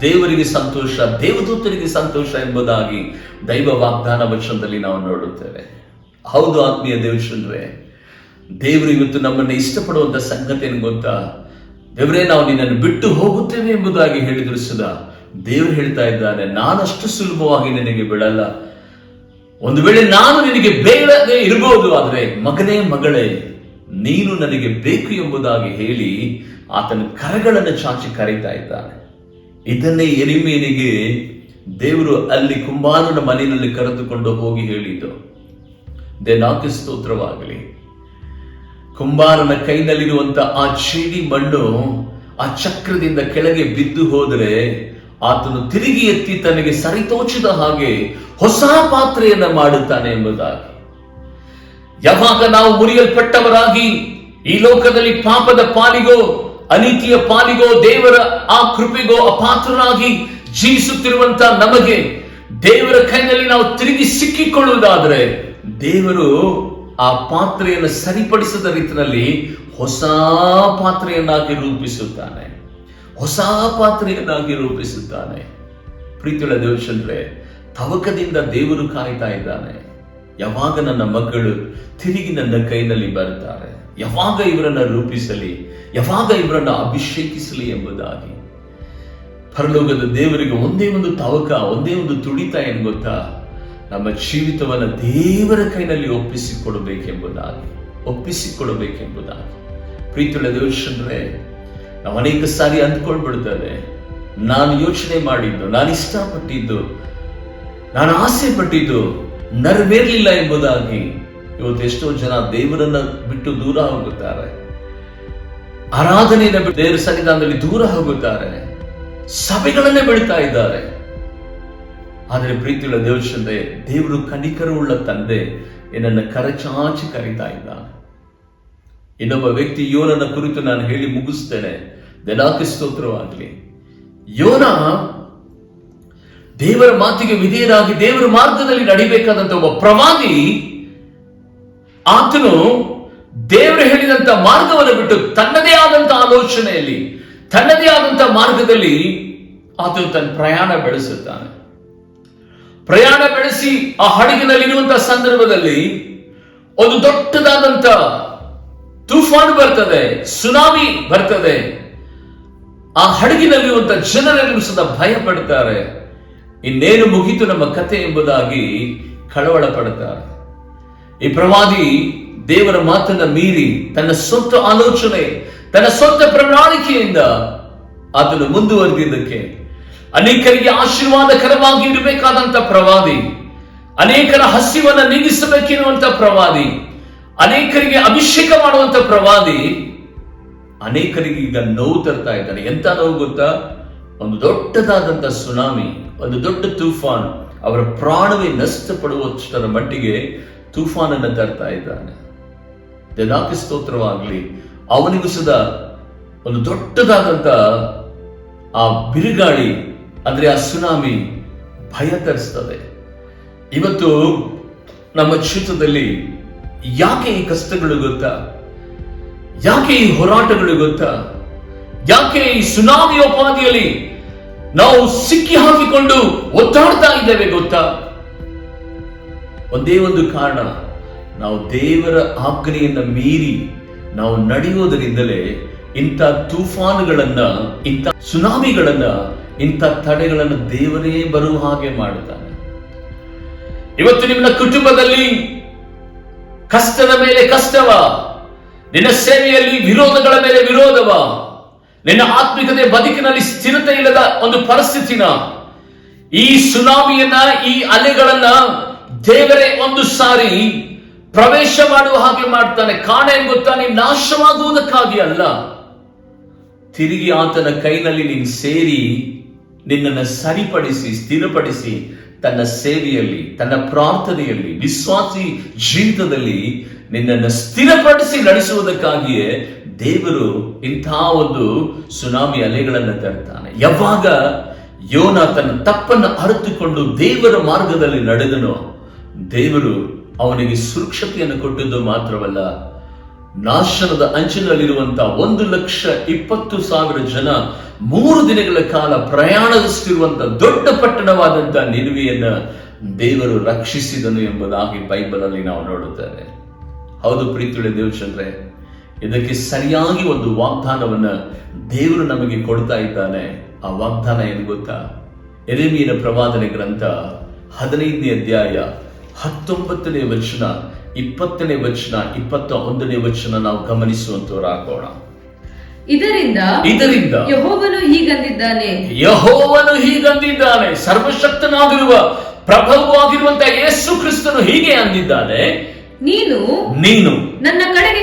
ದೇವರಿಗೆ ಸಂತೋಷ, ದೇವದೂತರಿಗೆ ಸಂತೋಷ ಎಂಬುದಾಗಿ ದೈವ ವಾಗ್ದಾನ ವಚನದಲ್ಲಿ ನಾವು ನೋಡುತ್ತೇವೆ. ಹೌದು ಆತ್ಮೀಯ ದೇವಚಂದ್ರೆ, ದೇವರು ಇವತ್ತು ನಮ್ಮನ್ನು ಇಷ್ಟಪಡುವಂತ ಸಂಗತಿ ಏನು ಗೊತ್ತಾ? ದೇವರೇ, ನಾವು ನಿನ್ನನ್ನು ಬಿಟ್ಟು ಹೋಗುತ್ತೇವೆ ಎಂಬುದಾಗಿ ಹೇಳಿದ್ರು ಸುಧಾ ದೇವರು ಹೇಳ್ತಾ ಇದ್ದಾನೆ, ನಾನಷ್ಟು ಸುಲಭವಾಗಿ ನಿನಗೆ ಬಿಡಲ್ಲ. ಒಂದು ವೇಳೆ ನಾನು ನಿನಗೆ ಬೇಡದೆ ಇರಬಹುದು, ಆದ್ರೆ ಮಗನೇ ಮಗಳೇ ನೀನು ನನಗೆ ಬೇಕು ಎಂಬುದಾಗಿ ಹೇಳಿ ಆತನ ಕರಗಳನ್ನು ಚಾಚಿ ಕರೀತಾ ಇದ್ದಾನೆ. ಇದನ್ನೇ ಯೆರೆಮೀಯನಿಗೆ ದೇವರು ಅಲ್ಲಿ ಕುಂಬಾರನ ಮನೆಯಲ್ಲಿ ಕರೆದುಕೊಂಡು ಹೋಗಿ ಹೇಳಿದ್ದು. ದೇವರಿಗೆ ಸ್ತೋತ್ರವಾಗಲಿ. ಕುಂಬಾರನ ಕೈನಲ್ಲಿರುವಂತ ಆ ಚೇಡಿ ಮಣ್ಣು ಆ ಚಕ್ರದಿಂದ ಕೆಳಗೆ ಬಿದ್ದು ಹೋದರೆ ಆತನು ತಿರುಗಿ ಎತ್ತಿ ತನಗೆ ಸರಿತೋಚಿದ ಹಾಗೆ ಹೊಸ ಪಾತ್ರೆಯನ್ನ ಮಾಡುತ್ತಾನೆ ಎಂಬುದಾಗಿ. ಯಾವಾಗ ನಾವು ಮುರಿಯಲ್ಪಟ್ಟವರಾಗಿ ಈ ಲೋಕದಲ್ಲಿ ಪಾಪದ ಪಾಲಿಗೋ ಅನೀತಿಯ ಪಾಲಿಗೋ ದೇವರ ಆ ಕೃಪೆಗೋ ಅಪಾತ್ರರಾಗಿ ಜೀವಿಸುತ್ತಿರುವಂತ ನಮಗೆ ದೇವರ ಕೈನಲ್ಲಿ ನಾವು ತಿರುಗಿ ಸಿಕ್ಕಿಕೊಳ್ಳುವುದಾದ್ರೆ, ದೇವರು ಆ ಪಾತ್ರೆಯನ್ನು ಸರಿಪಡಿಸದ ರೀತಿಯಲ್ಲಿ ಹೊಸ ಪಾತ್ರೆಯನ್ನಾಗಿ ರೂಪಿಸುತ್ತಾನೆ, ಹೊಸ ಪಾತ್ರೆಯನ್ನಾಗಿ ರೂಪಿಸುತ್ತಾನೆ. ಪ್ರೀತಿಯುಳ್ಳ ದೇವಚಂದ್ರೆ, ತವಕದಿಂದ ದೇವರು ಕಾಯ್ತಾ ಇದ್ದಾನೆ. ಯಾವಾಗ ನನ್ನ ಮಕ್ಕಳು ತಿರುಗಿ ನನ್ನ ಕೈನಲ್ಲಿ ಬರ್ತಾರೆ, ಯಾವಾಗ ಇವರನ್ನ ರೂಪಿಸಲಿ, ಯಾವಾಗ ಇವರನ್ನ ಅಭಿಷೇಕಿಸಲಿ ಎಂಬುದಾಗಿ. ಪರಲೋಕದ ದೇವರಿಗೆ ಒಂದೇ ಒಂದು ತವಕ, ಒಂದೇ ಒಂದು ತುಡಿತ ಏನು ಗೊತ್ತಾ? ನಮ್ಮ ಜೀವಿತವನ್ನ ದೇವರ ಕೈನಲ್ಲಿ ಒಪ್ಪಿಸಿಕೊಡಬೇಕೆಂಬುದಾಗಿ. ಪ್ರೀತಿಯುಳ್ಳ ದೇವಚಂದ್ರೆ, ನಾವು ಅನೇಕ ಸಾರಿ ಅಂದ್ಕೊಳ್ಬಿಡ್ತೇವೆ, ನಾನು ಯೋಚನೆ ಮಾಡಿದ್ದು, ನಾನು ಇಷ್ಟಪಟ್ಟಿದ್ದು, ನಾನು ಆಸೆ ಪಟ್ಟಿದ್ದು ನೆರವೇರ್ಲಿಲ್ಲ ಎಂಬುದಾಗಿ. ಇವತ್ತು ಎಷ್ಟೋ ಜನ ದೇವರನ್ನ ಬಿಟ್ಟು ದೂರ ಹೋಗುತ್ತಾರೆ, ಆರಾಧನೆಯನ್ನು ಬಿಟ್ಟು ದೇವರ ಸನ್ನಿಧಾನದಲ್ಲಿ ದೂರ ಹೋಗುತ್ತಾರೆ, ಸಭೆಗಳನ್ನೇ ಬಿಡ್ತಾ ಇದ್ದಾರೆ. ಆದರೆ ಪ್ರೀತಿಯುಳ್ಳ ದೇವಚಂದ್ರೆ, ದೇವರು ಕನಿಕರವುಳ್ಳ ತಂದೆ ಏನನ್ನ ಕರಚಾಚಿ ಕರೀತಾ ಇದ್ದಾನೆ. ಇನ್ನೊಬ್ಬ ವ್ಯಕ್ತಿ ಯೋನನ ಕುರಿತು ನಾನು ಹೇಳಿ ಮುಗಿಸ್ತೇನೆ. ದೇವರಿಗೆ ಸ್ತೋತ್ರವಾಗಲಿ. ಯೋನ ದೇವರ ಮಾತಿಗೆ ವಿಧೇಯರಾಗಿ ದೇವರ ಮಾರ್ಗದಲ್ಲಿ ನಡಿಬೇಕಾದಂತ ಒಬ್ಬ ಪ್ರವಾದಿ. ಆತನು ದೇವರು ಹೇಳಿದಂತ ಮಾರ್ಗವನ್ನು ಬಿಟ್ಟು ತನ್ನದೇ ಆದಂತ ಆಲೋಚನೆಯಲ್ಲಿ, ತನ್ನದೇ ಆದಂತ ಮಾರ್ಗದಲ್ಲಿ ಆತನು ತನ್ನ ಪ್ರಯಾಣ ಬೆಳೆಸುತ್ತಾನೆ. ಪ್ರಯಾಣ ಬೆಳೆಸಿ ಆ ಹಡಗಿನಲ್ಲಿರುವಂತಹ ಸಂದರ್ಭದಲ್ಲಿ ಒಂದು ದೊಡ್ಡದಾದಂತ ತೂಫಾನು ಬರ್ತದೆ, ಸುನಾಮಿ ಬರ್ತದೆ. ಆ ಹಡಗಿನಲ್ಲಿರುವಂತಹ ಜನರೆಲ್ಲರೂ ಸದಾ ಭಯ ಪಡ್ತಾರೆ. ಇನ್ನೇನು ಮುಗಿತು ನಮ್ಮ ಕಥೆ ಎಂಬುದಾಗಿ ಕಳವಳ ಪಡುತ್ತಾರೆ. ಈ ಪ್ರವಾದಿ ದೇವರ ಮಾತನ್ನ ಮೀರಿ ತನ್ನ ಸ್ವಂತ ಆಲೋಚನೆ, ತನ್ನ ಸ್ವಂತ ಪ್ರಣಾಳಿಕೆಯಿಂದ ಆತನು ಮುಂದುವರೆದಿದ್ದಕ್ಕೆ, ಅನೇಕರಿಗೆ ಆಶೀರ್ವಾದಕರವಾಗಿ ಇರಬೇಕಾದಂತ ಪ್ರವಾದಿ, ಅನೇಕರ ಹಸಿವನ್ನ ನೀಗಿಸಬೇಕಿರುವಂತ ಪ್ರವಾದಿ, ಅನೇಕರಿಗೆ ಅಭಿಷೇಕ ಮಾಡುವಂತ ಪ್ರವಾದಿ, ಅನೇಕರಿಗೆ ಈಗ ನೋವು ತರ್ತಾ ಇದ್ದಾನೆ. ಎಂತ ನೋವು ಗೊತ್ತಾ? ಒಂದು ದೊಡ್ಡದಾದಂತ ಸುನಾಮಿ, ಒಂದು ದೊಡ್ಡ ತೂಫಾನ್, ಅವರ ಪ್ರಾಣವೇ ನಷ್ಟಪಡುವಷ್ಟರ ಮಟ್ಟಿಗೆ ತೂಫಾನನ್ನು ತರ್ತಾ ಇದ್ದಾನೆ. ದೇವರಿಗೆ ಸ್ತೋತ್ರವಾಗಲಿ. ಅವನಿಗೂ ಸದಾ ಒಂದು ದೊಡ್ಡದಾದಂತ ಆ ಬಿರುಗಾಳಿ ಅಂದ್ರೆ ಆ ಸುನಾಮಿ ಭಯ ತರಿಸ್ತದೆ. ಇವತ್ತು ನಮ್ಮ ಜೀವಿತದಲ್ಲಿ ಯಾಕೆ ಈ ಕಷ್ಟಗಳು ಗೊತ್ತಾ? ಯಾಕೆ ಈ ಹೋರಾಟಗಳು ಗೊತ್ತಾ? ಯಾಕೆ ಈ ಸುನಾಮಿಯೋಪಾದಿಯಲ್ಲಿ ನಾವು ಸಿಕ್ಕಿ ಹಾಕಿಕೊಂಡು ಒತ್ತಾಡ್ತಾ ಇದ್ದೇವೆ ಗೊತ್ತಾ? ಒಂದೇ ಒಂದು ಕಾರಣ, ನಾವು ದೇವರ ಆಜ್ಞೆಯನ್ನ ಮೀರಿ ನಾವು ನಡೆಯುವುದರಿಂದಲೇ ಇಂಥ ತೂಫಾನುಗಳನ್ನ, ಇಂಥ ಸುನಾಮಿಗಳನ್ನ, ಇಂಥ ತಡೆಗಳನ್ನ ದೇವರೇ ಬರುವ ಹಾಗೆ ಮಾಡುತ್ತಾನೆ. ಇವತ್ತು ನಿಮ್ಮ ಕುಟುಂಬದಲ್ಲಿ ಕಷ್ಟದ ಮೇಲೆ ಕಷ್ಟವ, ನಿನ್ನ ಸೇವೆಯಲ್ಲಿ ವಿರೋಧಗಳ ಮೇಲೆ ವಿರೋಧವ, ನಿನ್ನ ಆತ್ಮಿಕತೆ ಬದುಕಿನಲ್ಲಿ ಸ್ಥಿರತೆ ಇಲ್ಲದ ಒಂದು ಪರಿಸ್ಥಿತಿನ, ಈ ಸುನಾಮಿಯನ್ನ, ಈ ಅಲೆಗಳನ್ನ ದೇವರೇ ಒಂದು ಸಾರಿ ಪ್ರವೇಶ ಮಾಡುವ ಹಾಗೆ ಮಾಡ್ತಾನೆ. ಕಾರಣ ಏನ್ ಗೊತ್ತಾ? ನೀನು ನಾಶವಾಗುವುದಕ್ಕಾಗಿ ಅಲ್ಲ, ತಿರುಗಿ ಆತನ ಕೈನಲ್ಲಿ ನೀನು ಸೇರಿ ನಿನ್ನನ್ನು ಸರಿಪಡಿಸಿ ಸ್ಥಿರಪಡಿಸಿ ತನ್ನ ಸೇವೆಯಲ್ಲಿ, ತನ್ನ ಪ್ರಾರ್ಥನೆಯಲ್ಲಿ, ವಿಶ್ವಾಸಿ ಜೀವಿತದಲ್ಲಿ ನಿನ್ನನ್ನು ಸ್ಥಿರಪಡಿಸಿ ನಡೆಸುವುದಕ್ಕಾಗಿಯೇ ದೇವರು ಇಂತಹ ಒಂದು ಸುನಾಮಿ ಅಲೆಗಳನ್ನು ತರ್ತಾನೆ. ಯಾವಾಗ ಯೋನ ತನ್ನ ತಪ್ಪನ್ನು ಅರಿತುಕೊಂಡು ದೇವರ ಮಾರ್ಗದಲ್ಲಿ ನಡೆದನೋ, ದೇವರು ಅವನಿಗೆ ಸುರಕ್ಷತೆಯನ್ನು ಕೊಟ್ಟದ್ದು ಮಾತ್ರವಲ್ಲ, ನಾಶನದ ಅಂಚಿನಲ್ಲಿರುವಂತಹ 1,20,000 ಜನ 3 ದಿನಗಳ ಕಾಲ ಪ್ರಯಾಣಿಸುತ್ತಿರುವಂತಹ ದೊಡ್ಡ ಪಟ್ಟಣವಾದಂತ ನಿನೆವೆಯನ್ನ ದೇವರು ರಕ್ಷಿಸಿದನು ಎಂಬುದಾಗಿ ಬೈಬಲ್ ಅಲ್ಲಿ ನಾವು ನೋಡುತ್ತೇವೆ. ಹೌದು ಪ್ರೀತಿಯುಳ್ಳ ದೇವಚಂದ್ರೆ, ಇದಕ್ಕೆ ಸರಿಯಾಗಿ ಒಂದು ವಾಗ್ದಾನವನ್ನ ದೇವರು ನಮಗೆ ಕೊಡ್ತಾ ಇದ್ದಾನೆ. ಆ ವಾಗ್ದಾನ ಏನು ಗೊತ್ತಾ? ಯೆರೆಮೀಯನ ಪ್ರವಾದನೆ ಗ್ರಂಥ 15ನೇ ಅಧ್ಯಾಯ 19ನೇ ವಚನ, 20ನೇ ವಚನ, 21ನೇ ವಚನ ನಾವು ಗಮನಿಸುವಂತವರಾಗೋಣ. ಇದರಿಂದ ಯೆಹೋವನು ಹೀಗಂದಿದ್ದಾನೆ, ಸರ್ವಶಕ್ತನಾಗಿರುವ ಪ್ರಭುವಾಗಿರುವಂತಹ ಯೇಸು ಕ್ರಿಸ್ತನು ಹೀಗೆ ಅಂದಿದ್ದಾನೆ, ನೀನು ನನ್ನ ಕಡೆಗೆ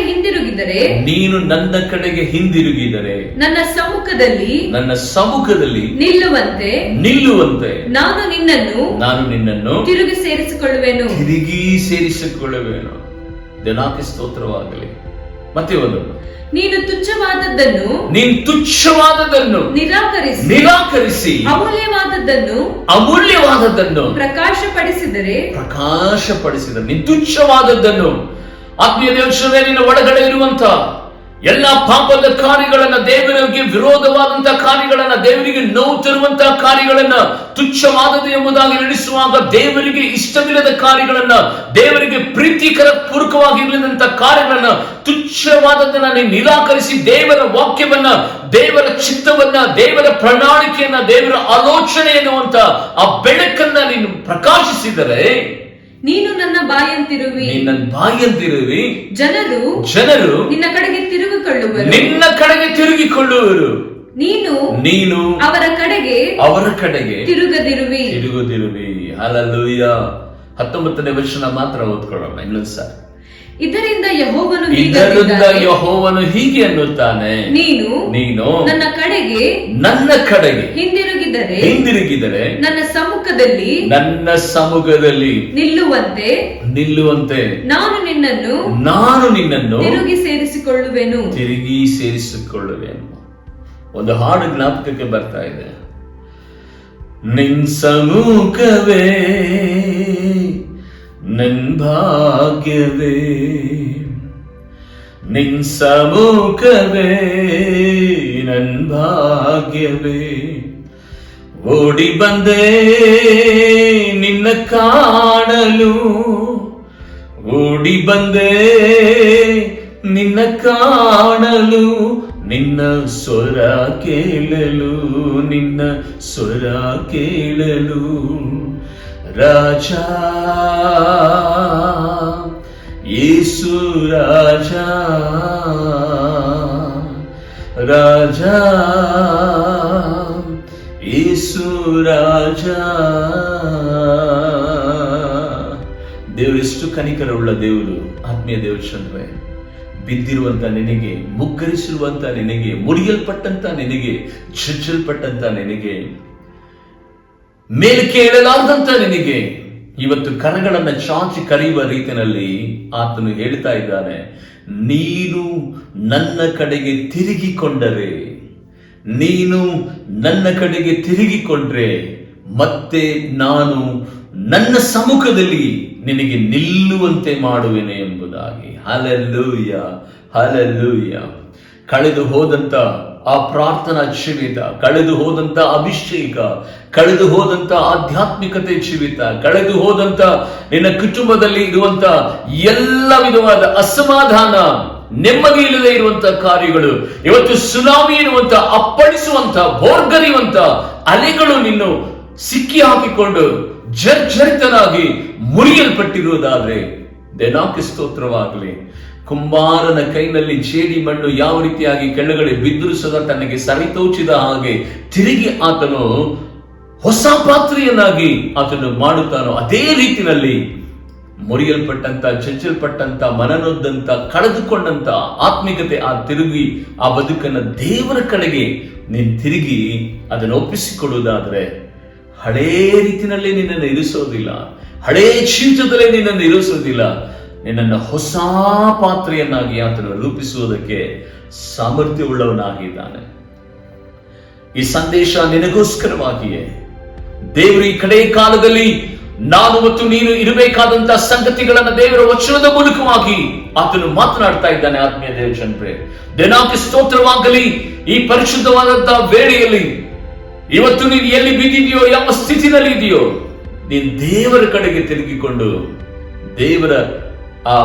ಹಿಂದಿರುಗಿದರೆ ನನ್ನ ಸಮ್ಮುಖದಲ್ಲಿ ನಿಲ್ಲುವಂತೆ ನಾನು ನಿನ್ನನ್ನು ತಿರುಗಿ ಸೇರಿಸಿಕೊಳ್ಳುವೆನು. ದೇವರಿಗೆ ಸ್ತೋತ್ರವಾಗಲಿ. ಮತ್ತೆ ಒಂದು, ನೀನು ತುಚ್ಛವಾದದ್ದನ್ನು ನಿರಾಕರಿಸಿ ಅಮೂಲ್ಯವಾದದ್ದನ್ನು ಪ್ರಕಾಶಪಡಿಸಿದರೆ ನೀನು ತುಚ್ಛವಾದದ್ದನ್ನು, ಆತ್ಮೀಯ ದೇವರೇ, ನಿನ್ನ ಒಳಗಡೆ ಇರುವಂತ ಎಲ್ಲ ಪಾಪದ ಕಾರ್ಯಗಳನ್ನ, ದೇವರಿಗೆ ವಿರೋಧವಾದಂತಹ ಕಾರ್ಯಗಳನ್ನ, ದೇವರಿಗೆ ನೋವು ತರುವಂತಹ ಕಾರ್ಯಗಳನ್ನ, ತುಚ್ಛವಾದದ್ದು ಎಂಬುದಾಗಿ ನಡೆಸುವಾಗ ದೇವರಿಗೆ ಇಷ್ಟವಿಲ್ಲದ ಕಾರ್ಯಗಳನ್ನ, ದೇವರಿಗೆ ಪ್ರೀತಿಕರ ಪೂರ್ವಕವಾಗಿರಲಿದಂತ ಕಾರ್ಯಗಳನ್ನ, ತುಚ್ಛವಾದದ್ದನ್ನ ನೀನು ನಿರಾಕರಿಸಿ ದೇವರ ವಾಕ್ಯವನ್ನ, ದೇವರ ಚಿತ್ತವನ್ನ, ದೇವರ ಪ್ರಣಾಳಿಕೆಯನ್ನ, ದೇವರ ಆಲೋಚನೆ ಎನ್ನುವಂತ ಆ ಬೆಳಕನ್ನ ನೀನು ಪ್ರಕಾಶಿಸಿದರೆ, ನೀನು ನನ್ನ ಬಾಯಂತಿರುವಿ, ಜನರು ನಿನ್ನ ಕಡೆಗೆ ತಿರುಗಿಕೊಳ್ಳುವರು, ನೀನು ಅವರ ಕಡೆಗೆ ತಿರುಗದಿರುವಿ. ಹಲ್ಲೆಲೂಯಾ. 19ನೇ ವಚನ ಮಾತ್ರ ಓದ್ಕೊಳ್ಳೋಣ ಇನ್ನೊಂದು ಸಾರಿ. ಇದರಿಂದ ಯೆಹೋವನು ಹೀಗೆ ಅನ್ನುತ್ತಾನೆ, ನೀನು ನನ್ನ ಕಡೆಗೆ ಹಿಂದಿರುಗಿದರೆ ನನ್ನ ಸಮ್ಮುಖದಲ್ಲಿ ನಿಲ್ಲುವಂತೆ ನಾನು ನಿನ್ನನ್ನು ತಿರುಗಿ ಸೇರಿಸಿಕೊಳ್ಳುವೆನು. ಒಂದು ಹಾಡು ಜ್ಞಾಪಕಕ್ಕೆ ಬರ್ತಾ ಇದೆ. ನಿನ್ ಸಮ್ಮುಖವೇ ನನ್ ಭಾಗ್ಯವೇ, ನಿನ್ ಸಮ್ಮುಖವೇ ನನ್ ಭಾಗ್ಯವೇ, ಓಡಿ ಬಂದೆ ನಿನ್ನ ಕಾಣಲು, ಓಡಿ ಬಂದೆ ನಿನ್ನ ಕಾಣಲು, ನಿನ್ನ ಸ್ವರ ಕೇಳಲು, ನಿನ್ನ ಸ್ವರ ಕೇಳಲು. ರಾಜ ಯೇಸು ರಾಜ, ರಾಜ ಯೇಸು ರಾಜ. ದೇವರೆಷ್ಟು ಕನಿಕರವುಳ್ಳ ದೇವರು. ಆತ್ಮೀಯ ದೇವಚಂದ್ರೆ, ಬಿದ್ದಿರುವಂತ ನಿನಗೆ, ಮುಗ್ಗರಿಸಿರುವಂತ ನಿನಗೆ, ಮುರಿಯಲ್ಪಟ್ಟಂತ ನಿನಗೆ, ಚುಚ್ಚಲ್ಪಟ್ಟಂತ ನಿನಗೆ, ಮೇಲಕ್ಕೆ ಏಳಲಾರದಂತ ನಿನಗೆ ಇವತ್ತು ಕರಗಳನ್ನ ಚಾಚಿ ಕರೆಯುವ ರೀತಿಯಲ್ಲಿ ಆತನು ಹೇಳ್ತಾ ಇದ್ದಾನೆ, ನೀನು ನನ್ನ ಕಡೆಗೆ ತಿರುಗಿಕೊಂಡರೆ, ನೀನು ನನ್ನ ಕಡೆಗೆ ತಿರುಗಿಕೊಂಡ್ರೆ ಮತ್ತೆ ನಾನು ನನ್ನ ಸಮ್ಮುಖದಲ್ಲಿ ನಿನಗೆ ನಿಲ್ಲುವಂತೆ ಮಾಡುವೆನೆ ಎಂಬುದಾಗಿ. Hallelujah, hallelujah. ಕಳೆದು ಹೋದಂತ ಆ ಪ್ರಾರ್ಥನಾ ಜೀವಿತ, ಕಳೆದು ಹೋದಂತ ಅಭಿಷೇಕ, ಕಳೆದು ಹೋದಂತ ಆಧ್ಯಾತ್ಮಿಕತೆ ಜೀವಿತ, ಕಳೆದು ಹೋದಂತ ನಿನ್ನ ಕುಟುಂಬದಲ್ಲಿ ಇರುವಂತ ಎಲ್ಲ ವಿಧವಾದ ಅಸಮಾಧಾನ, ನೆಮ್ಮದಿ ಇಲ್ಲದೆ ಇರುವಂತ ಕಾರ್ಯಗಳು, ಇವತ್ತು ಸುನಾಮಿ ಎನ್ನುವಂತ ಅಪ್ಪಳಿಸುವಂತ ಬೋರ್ಗರಿಯುವಂತ ಅಲೆಗಳು ನಿನ್ನು ಸಿಕ್ಕಿ ಹಾಕಿಕೊಂಡು ಜರ್ಜರಿತನಾಗಿ ಮುರಿಯಲ್ಪಟ್ಟಿರುವುದಾದ್ರೆ ದೇವರಿಗೆ ಸ್ತೋತ್ರವಾಗಲಿ. ಕುಂಬಾರನ ಕೈನಲ್ಲಿ ಜೇಡಿ ಮಣ್ಣು ಯಾವ ರೀತಿಯಾಗಿ ಕೆಳಗಡೆ ಬಿದ್ದರೂ ಸಹ ತನಗೆ ಸರಿತೋಚಿದ ಹಾಗೆ ತಿರುಗಿ ಆತನು ಹೊಸ ಪಾತ್ರೆಯನ್ನಾಗಿ ಆತನು ಮಾಡುತ್ತಾನೋ ಅದೇ ರೀತಿಯಲ್ಲಿ ಮುರಿಯಲ್ಪಟ್ಟಂತ, ಚಂಚಲ್ಪಟ್ಟಂತ, ಮನನೊದ್ದಂತ, ಕಳೆದುಕೊಂಡಂತ ಆತ್ಮಿಕತೆ ಆ ಬದುಕನ್ನ ದೇವರ ಕಡೆಗೆ ನೀನು ತಿರುಗಿ ಅದನ್ನು ಒಪ್ಪಿಸಿಕೊಡುವುದಾದ್ರೆ ಹಳೇ ರೀತಿಯಲ್ಲಿ ನಿನ್ನನ್ನು ಇರಿಸೋದಿಲ್ಲ, ಹಳೇ ಜೀವಿತದಲ್ಲೇ ನಿನ್ನನ್ನು ಇರಿಸೋದಿಲ್ಲ. ನಿನ್ನನ್ನು ಹೊಸ ಪಾತ್ರೆಯನ್ನಾಗಿ ಆತನು ರೂಪಿಸುವುದಕ್ಕೆ ಸಾಮರ್ಥ್ಯವುಳ್ಳವನಾಗಿದ್ದಾನೆ. ಈ ಸಂದೇಶ ನಿನಗೋಸ್ಕರವಾಗಿಯೇ ದೇವರು ಈ ಕಡೆ ಕಾಲದಲ್ಲಿ ನಾನು ಮತ್ತು ನೀನು ಇರಬೇಕಾದಂತಹ ಸಂಗತಿಗಳನ್ನ ದೇವರ ವಚನದ ಮೂಲಕವಾಗಿ ಆತನು ಮಾತನಾಡ್ತಾ ಇದ್ದಾನೆ. ಆತ್ಮೀಯ ದೇವಜನರೇ, ದಿನಾಂಕ ಸ್ತೋತ್ರವಾಗಲಿ. ಈ ಪರಿಶುದ್ಧವಾದಂತಹ ವೇಳೆಯಲ್ಲಿ ಇವತ್ತು ನೀನು ಎಲ್ಲಿ ಬಿದ್ದಿದೆಯೋ, ಯಾವ ಸ್ಥಿತಿನಲ್ಲಿ ಇದೆಯೋ, ನೀನು ದೇವರ ಕಡೆಗೆ ತಿರುಗಿಕೊಂಡು ದೇವರ ಆ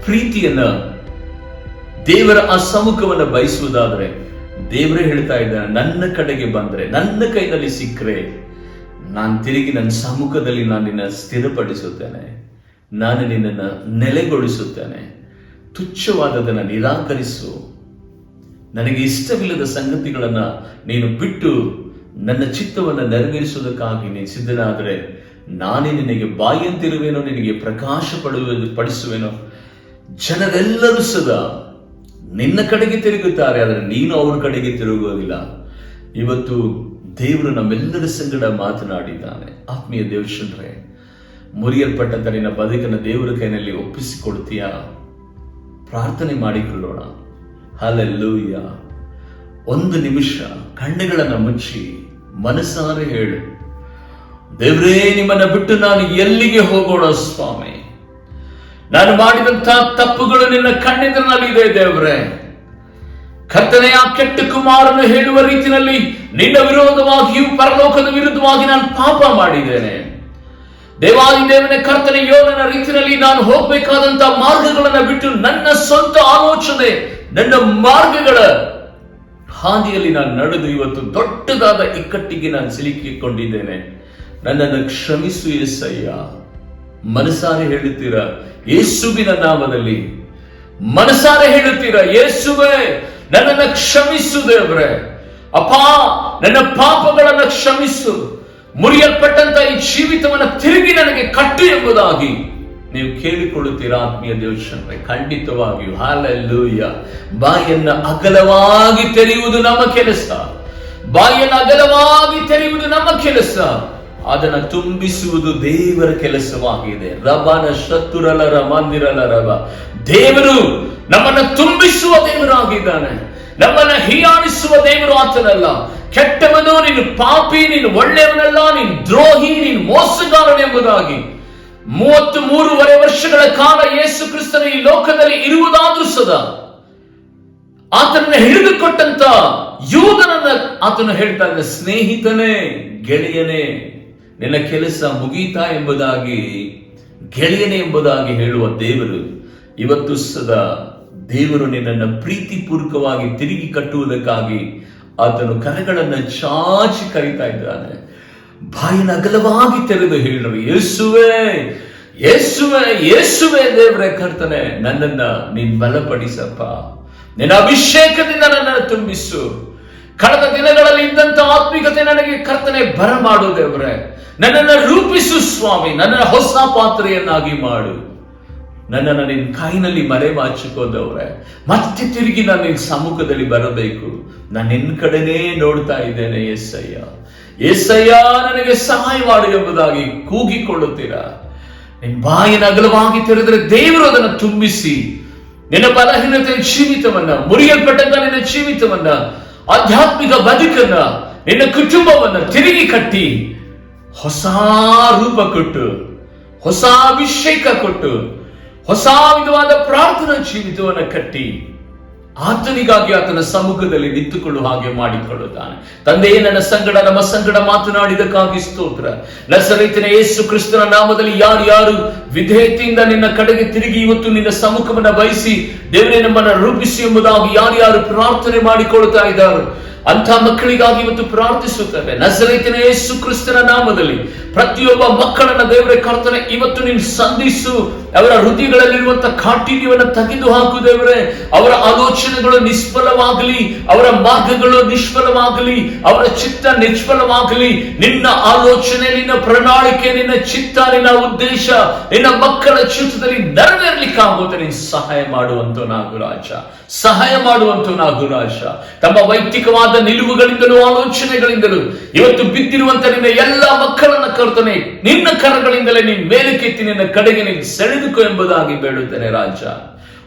ಪ್ರೀತಿಯನ್ನ, ದೇವರ ಆ ಸಮ್ಮುಖವನ್ನ ಬಯಸುವುದಾದ್ರೆ ದೇವರೇ ಹೇಳ್ತಾ ಇದ್ದಾನೆ, ನನ್ನ ಕಡೆಗೆ ಬಂದ್ರೆ, ನನ್ನ ಕೈನಲ್ಲಿ ಸಿಕ್ಕರೆ ನಾನು ತಿರುಗಿ ನನ್ನ ಸಮ್ಮುಖದಲ್ಲಿ ನಾನು ನಿನ್ನ ಸ್ಥಿರಪಡಿಸುತ್ತೇನೆ, ನಾನು ನಿನ್ನನ್ನು ನೆಲೆಗೊಳಿಸುತ್ತೇನೆ. ತುಚ್ಛವಾದದನ್ನು ನಿರಾಕರಿಸು. ನನಗೆ ಇಷ್ಟವಿಲ್ಲದ ಸಂಗತಿಗಳನ್ನ ನೀನು ಬಿಟ್ಟು ನನ್ನ ಚಿತ್ತವನ್ನು ನೆರವೇರಿಸುವುದಕ್ಕಾಗಿ ನೀನು ಸಿದ್ಧನಾದರೆ ನಾನೇ ನಿನಗೆ ಬಾಯಿಯಂತಿರುವೇನೋ, ನಿನಗೆ ಪ್ರಕಾಶ ಪಡಿಸುವೇನೋ. ಜನರೆಲ್ಲರೂ ಸದಾ ನಿನ್ನ ಕಡೆಗೆ ತಿರುಗುತ್ತಾರೆ, ಆದರೆ ನೀನು ಅವ್ರ ಕಡೆಗೆ ತಿರುಗುವುದಿಲ್ಲ. ಇವತ್ತು ದೇವರು ನಮ್ಮೆಲ್ಲರ ಸಂಗಡ ಮಾತನಾಡಿದ್ದಾನೆ. ಆತ್ಮೀಯ ದೇವಜನರೇ, ಮುರಿಯಲ್ಪಟ್ಟಂತ ನಿನ್ನ ಬದುಕನ್ನು ದೇವರ ಕೈನಲ್ಲಿ ಒಪ್ಪಿಸಿಕೊಡ್ತೀಯಾ? ಪ್ರಾರ್ಥನೆ ಮಾಡಿಕೊಳ್ಳೋಣ. ಹಲ್ಲೆಲೂಯ. ಒಂದು ನಿಮಿಷ ಕಣ್ಣುಗಳನ್ನು ಮುಚ್ಚಿ ಮನಸಾರೆ ಹೇಳು, ದೇವರೇ, ನಿಮ್ಮನ್ನ ಬಿಟ್ಟು ನಾನು ಎಲ್ಲಿಗೆ ಹೋಗೋಣ ಸ್ವಾಮಿ? ನಾನು ಮಾಡಿದಂತ ತಪ್ಪುಗಳು ನಿನ್ನ ಕಣ್ಣೆದುರಿನಲ್ಲಿದೆ ದೇವರೇ. ಕರ್ತನೇ, ಆ ಕೆಟ್ಟ ಕುಮಾರನು ಹೇಳುವ ರೀತಿಯಲ್ಲಿ ನಿನ್ನ ವಿರೋಧವಾಗಿಯೂ ಪರಲೋಕದ ವಿರುದ್ಧವಾಗಿ ನಾನು ಪಾಪ ಮಾಡಿದ್ದೇನೆ. ದೇವಾದಿದೇವನೇ ಕರ್ತನೇ, ಯೋನನ ರೀತಿಯಲ್ಲಿ ನಾನು ಹೋಗಬೇಕಾದಂತ ಮಾರ್ಗಗಳನ್ನ ಬಿಟ್ಟು ನನ್ನ ಸ್ವಂತ ಆಲೋಚನೆ, ನನ್ನ ಮಾರ್ಗಗಳ ಹಾದಿಯಲ್ಲಿ ನಾನು ನಡೆದು ಇವತ್ತು ದೊಡ್ಡದಾದ ಇಕ್ಕಟ್ಟಿಗೆ ನಾನು ಸಿಲುಕಿಕೊಂಡಿದ್ದೇನೆ. ನನ್ನನ್ನು ಕ್ಷಮಿಸು ಯೇಸಯ್ಯ. ಮನಸಾರೆ ಹೇಳುತ್ತೀರಾ ಯೇಸುವಿನ ನಾಮದಲ್ಲಿ? ಮನಸಾರೆ ಹೇಳುತ್ತೀರಾ, ಯೇಸುವೇ ನನ್ನನ್ನು ಕ್ಷಮಿಸು ದೇವರೇ. ಅಪ್ಪ, ನನ್ನ ಪಾಪಗಳನ್ನು ಕ್ಷಮಿಸು. ಮುರಿಯಲ್ಪಟ್ಟಂತ ಈ ಜೀವಿತವನ್ನು ತಿರುಗಿ ನನಗೆ ಕಟ್ಟು ಎಂಬುದಾಗಿ ನೀವು ಕೇಳಿಕೊಳ್ಳುತ್ತೀರಾ? ಆತ್ಮೀಯ ದೇವಜನರೇ, ಖಂಡಿತವಾಗಿಯೂ ಹಲ್ಲೆಲೂಯ. ಬಾಯನ್ನು ಅಗಲವಾಗಿ ತೆರೆಯುವುದು ನಮ್ಮ ಕೆಲಸ. ಬಾಯನ್ನು ಅಗಲವಾಗಿ ತೆರೆಯುವುದು ನಮ್ಮ ಕೆಲಸ. ಅದನ್ನ ತುಂಬಿಸುವುದು ದೇವರ ಕೆಲಸವಾಗಿದೆ. ರಬನ ಶತ್ರುರಲರ ಮಂದಿರಲ ರಬ. ದೇವರು ನಮ್ಮನ್ನು ತುಂಬಿಸುವ ದೇವರಾಗಿದ್ದಾನೆ. ನಮ್ಮನ್ನ ಹೀಯಾಳಿಸುವ ದೇವರು ಆತನಲ್ಲ. ಕೆಟ್ಟವನು, ನೀನು ಪಾಪಿ, ನೀನು ಒಳ್ಳೆಯವನಲ್ಲ, ನೀನು ದ್ರೋಹಿ, ನೀನು ಮೋಸಗಾರನೆಂಬುದಾಗಿ 33.5 ವರ್ಷಗಳ ಕಾಲ ಯೇಸು ಕ್ರಿಸ್ತನ ಈ ಲೋಕದಲ್ಲಿ ಇರುವುದಾದ್ರೂ ಸದಾ ಆತನನ್ನ ಹಿಡಿದುಕೊಟ್ಟಂತ ಯೂದನನ್ನ ಆತನು ಹೇಳ್ತಾ ಇದ್ದ, ಸ್ನೇಹಿತನೇ, ಗೆಳೆಯನೇ, ನಿನ್ನ ಕೆಲಸ ಮುಗೀತಾ ಎಂಬುದಾಗಿ, ಗೆಳೆಯನೇ ಎಂಬುದಾಗಿ ಹೇಳುವ ದೇವರು ಇವತ್ತು ಸದಾ ದೇವರು ನಿನ್ನನ್ನು ಪ್ರೀತಿಪೂರ್ವಕವಾಗಿ ತಿರುಗಿ ಕಟ್ಟುವುದಕ್ಕಾಗಿ ಆತನು ಕರಗಳನ್ನು ಚಾಚಿ ಕರೀತಾ ಇದ್ದಾನೆ. ಬಾಯಿನ ಅಗಲವಾಗಿ ತೆರೆದು ಹೇಳರು, ಯೇಸುವೇ, ಯೇಸುವೇ, ಯೇಸುವೇ. ದೇವರೇ ಕರ್ತನೆ, ನನ್ನನ್ನ ನೀನ್ ಬಲಪಡಿಸಪ್ಪ. ನಿನ್ನ ಅಭಿಷೇಕದಿಂದ ನನ್ನನ್ನು ತುಂಬಿಸು. ಕಳೆದ ದಿನಗಳಲ್ಲಿ ಇದ್ದಂತ ಆತ್ಮಿಕತೆ ನನಗೆ ಕರ್ತನೆ ಬರಮಾಡು ದೇವರೇ. ನನ್ನನ್ನು ರೂಪಿಸು ಸ್ವಾಮಿ. ನನ್ನನ್ನು ಹೊಸ ಪಾತ್ರೆಯನ್ನಾಗಿ ಮಾಡು. ನನ್ನನ್ನು ನಿನ್ನ ಕೈನಲ್ಲಿ ಮರೆಮಾಚಿಕೋದವ್ರೆ. ಮತ್ತೆ ತಿರುಗಿ ನಾನು ನಿನ್ನ ಸಮ್ಮುಖದಲ್ಲಿ ಬರಬೇಕು. ನಾನು ನಿನ್ನ ಕಡೆನೇ ನೋಡ್ತಾ ಇದ್ದೇನೆ. ಯೇಸಯ್ಯ, ಯೇಸಯ್ಯ, ನನಗೆ ಸಹಾಯ ಮಾಡು ಎಂಬುದಾಗಿ ಕೂಗಿಕೊಳ್ಳುತ್ತೀರಾ? ನಿನ್ನ ಬಾಯಿನ ಅಗಲವಾಗಿ ತೆರೆದರೆ ದೇವರು ಅದನ್ನು ತುಂಬಿಸಿ ನಿನ್ನ ಬಲಹೀನತೆ ಜೀವಿತವನ್ನ, ಮುರಿಯಲ್ಪಟ್ಟಂತ ನಿನ್ನ ಜೀವಿತವನ್ನ, ಆಧ್ಯಾತ್ಮಿಕ ಬದುಕನ್ನ, ನಿನ್ನ ಕುಟುಂಬವನ್ನ ತಿರುಗಿ ಕಟ್ಟಿ ಹೊಸ ರೂಪ ಕೊಟ್ಟು, ಹೊಸ ಅಭಿಷೇಕ ಕೊಟ್ಟು, ಹೊಸ ವಿಧವಾದ ಪ್ರಾರ್ಥನಾ ಜೀವಿತವನ್ನು ಕಟ್ಟಿ ಆತನಿಗಾಗಿ ಆತನ ಸಮ್ಮುಖದಲ್ಲಿ ನಿಂತುಕೊಳ್ಳುವ ಹಾಗೆ ಮಾಡಿಕೊಳ್ಳುತ್ತಾನೆ. ತಂದೆಯೇ, ನನ್ನ ಸಂಗಡ, ನಮ್ಮ ಸಂಗಡ ಮಾತನಾಡಿದಕ್ಕಾಗಿ ಸ್ತೋತ್ರ. ನಜರೇತಿನ ಯೇಸು ಕ್ರಿಸ್ತನ ನಾಮದಲ್ಲಿ ಯಾರು ವಿಧೇಯತೆಯಿಂದ ನಿನ್ನ ಕಡೆಗೆ ತಿರುಗಿ ಇವತ್ತು ನಿನ್ನ ಸಮ್ಮುಖವನ್ನ ಬಯಸಿ ದೇವರೇ ನಮ್ಮನ್ನ ರೂಪಿಸಿ ಎಂಬುದಾಗಿ ಯಾರು ಪ್ರಾರ್ಥನೆ ಮಾಡಿಕೊಳ್ಳುತ್ತಾ ಇದ್ದಾರೆ, ಅಂಥ ಮಕ್ಕಳಿಗಾಗಿ ಇವತ್ತು ಪ್ರಾರ್ಥಿಸುತ್ತೇವೆ. ನಜರೇತಿನ ಯೇಸು ಕ್ರಿಸ್ತನ ನಾಮದಲ್ಲಿ ಪ್ರತಿಯೊಬ್ಬ ಮಕ್ಕಳನ್ನ ದೇವರೇ ಕರ್ತನೆ ಇವತ್ತು ನೀನು ಸಂಧಿಸು. ಅವರ ಹೃದಯಗಳಲ್ಲಿರುವಂತಹ ಕಾಠಿಣ್ಯವನ್ನು ತೆಗೆದು ಹಾಕು ದೇವರೇ. ಅವರ ಆಲೋಚನೆಗಳು ನಿಷ್ಫಲವಾಗಲಿ, ಅವರ ಮಾರ್ಗಗಳು ನಿಷ್ಫಲವಾಗಲಿ, ಅವರ ಚಿತ್ತ ನಿಷ್ಫಲವಾಗಲಿ. ನಿನ್ನ ಆಲೋಚನೆ, ನಿನ್ನ ಪ್ರಣಾಳಿಕೆ, ನಿನ್ನ ಚಿತ್ತ, ನಿನ್ನ ಉದ್ದೇಶ ನಿನ್ನ ಮಕ್ಕಳ ಚಿತ್ತದಲ್ಲಿ ನೆರವೇರ್ಲಿಕ್ಕಾಗೋದು. ನೀನು ಸಹಾಯ ಮಾಡುವಂತವನಾಗು ರಾಜ, ಸಹಾಯ ಮಾಡುವಂತವನಾಗು ರಾಜ. ತಮ್ಮ ವೈಯಕ್ತಿಕವಾದ ನಿಲುವುಗಳಿಂದಲೂ ಆಲೋಚನೆಗಳಿಂದಲೂ ಇವತ್ತು ಬಿದ್ದಿರುವಂತ ನಿನ್ನ ಎಲ್ಲ ಮಕ್ಕಳನ್ನ ಕರ್ತನೆ ನಿನ್ನ ಕರಗಳಿಂದಲೇ ನೀನು ಮೇಲಕ್ಕೆತ್ತಿ ನಿನ್ನ ಕಡೆಗೆ ನೀನು ಸೆಳೆದುಕೋ ಎಂಬುದಾಗಿ ಬೇಡುತ್ತೇನೆ ರಾಜ.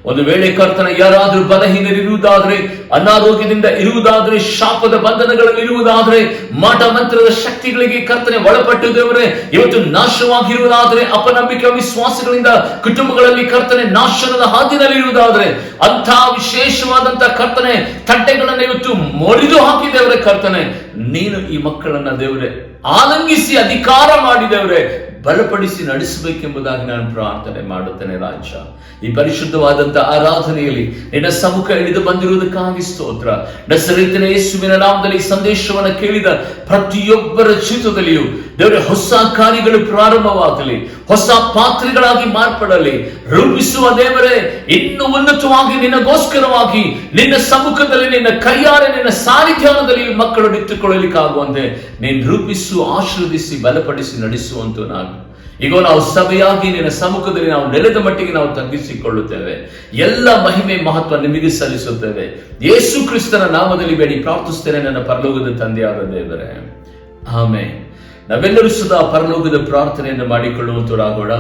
ಒಂದು ವೇಳೆ ಕರ್ತನ ಯಾರಾದ್ರೂ ಬಲಹೀನರಿರುವುದಾದ್ರೆ, ಅನಾರೋಗ್ಯದಿಂದ ಇರುವುದಾದ್ರೆ, ಶಾಪದ ಬಂಧನಗಳಲ್ಲಿ ಇರುವುದಾದ್ರೆ, ಮಾಟ ಮಂತ್ರದ ಶಕ್ತಿಗಳಿಗೆ ಕರ್ತನೆ ಒಳಪಟ್ಟು ದೇವರೇ ಇವತ್ತು ನಾಶವಾಗಿರುವುದಾದ್ರೆ, ಅಪನಂಬಿಕೆ ವಿಶ್ವಾಸಗಳಿಂದ ಕುಟುಂಬಗಳಲ್ಲಿ ಕರ್ತನೆ ನಾಶನದ ಹಾದಿನಲ್ಲಿರುವುದಾದ್ರೆ, ಅಂಥ ವಿಶೇಷವಾದಂತಹ ಕರ್ತನೆ ತಟ್ಟೆಗಳನ್ನು ಇವತ್ತು ಮುರಿದು ಹಾಕಿದೇವ್ರೆ ಕರ್ತನೆ. ನೀನು ಈ ಮಕ್ಕಳನ್ನ ದೇವರೇ ಆಲಂಗಿಸಿ ಅಧಿಕಾರ ಮಾಡಿದವರೇ ಬಲಪಡಿಸಿ ನಡೆಸಬೇಕೆಂಬುದಾಗಿ ನಾನು ಪ್ರಾರ್ಥನೆ ಮಾಡುತ್ತೇನೆ ರಾಜ. ಈ ಪರಿಶುದ್ಧವಾದಂತಹ ಆರಾಧನೆಯಲ್ಲಿ ನಿನ್ನ ಸಮ್ಮುಖ ಇಳಿದು ಬಂದಿರುವುದಕ್ಕಾಗಿ ಸ್ತೋತ್ರ. ನಜರೇತಿನ ಯೇಸುವಿನ ನಾಮದಲ್ಲಿ ಸಂದೇಶವನ್ನು ಕೇಳಿದ ಪ್ರತಿಯೊಬ್ಬರ ಜೀವಿತದಲ್ಲಿಯೂ ದೇವರೇ ಹೊಸ ಕಾರ್ಯಗಳು ಪ್ರಾರಂಭವಾಗಲಿ, ಹೊಸ ಪಾತ್ರೆಗಳಾಗಿ ಮಾರ್ಪಡಲಿ. ರೂಪಿಸುವ ದೇವರೇ ಇನ್ನು ಉನ್ನತವಾಗಿ ನಿನ್ನಗೋಸ್ಕರವಾಗಿ ನಿನ್ನ ಸಮ್ಮುಖದಲ್ಲಿ ನಿನ್ನ ಕೈಯಾರೆ ನಿನ್ನ ಸಾನ್ನಿಧ್ಯದಲ್ಲಿ ಮಕ್ಕಳು ನಿಂತುಕೊಳ್ಳಲಿಕ್ಕಾಗುವಂತೆ ನೀನು ರೂಪಿಸು, ಆಶೀರ್ವದಿಸಿ, ಬಲಪಡಿಸಿ ನಡೆಸುವಂತ ನಾನು ಈಗ ನಾವು ಸಭೆಯಾಗಿ ನಿನ್ನ ಸಮ್ಮುಖದಲ್ಲಿ ನಾವು ನೆಲೆದ ಮಟ್ಟಿಗೆ ನಾವು ತಗ್ಗಿಸಿಕೊಳ್ಳುತ್ತೇವೆ. ಎಲ್ಲ ಮಹಿಮೆ ಮಹತ್ವ ನಿಮಗೆ ಸಲ್ಲಿಸುತ್ತೇವೆ. ಯೇಸು ಕ್ರಿಸ್ತನ ನಾಮದಲ್ಲಿ ಬೇಡಿ ಪ್ರಾರ್ಥಿಸುತ್ತೇನೆ ನನ್ನ ಪರಲೋಕದ ತಂದೆಯಾದ ದೇವರೇ, ಆಮೆನ್. ನಾವೆಲ್ಲರೂ ಸದಾ ಪರಲೋಕದ ಪ್ರಾರ್ಥನೆಯನ್ನು ಮಾಡಿಕೊಳ್ಳುವಂತರಾಗೋಣ.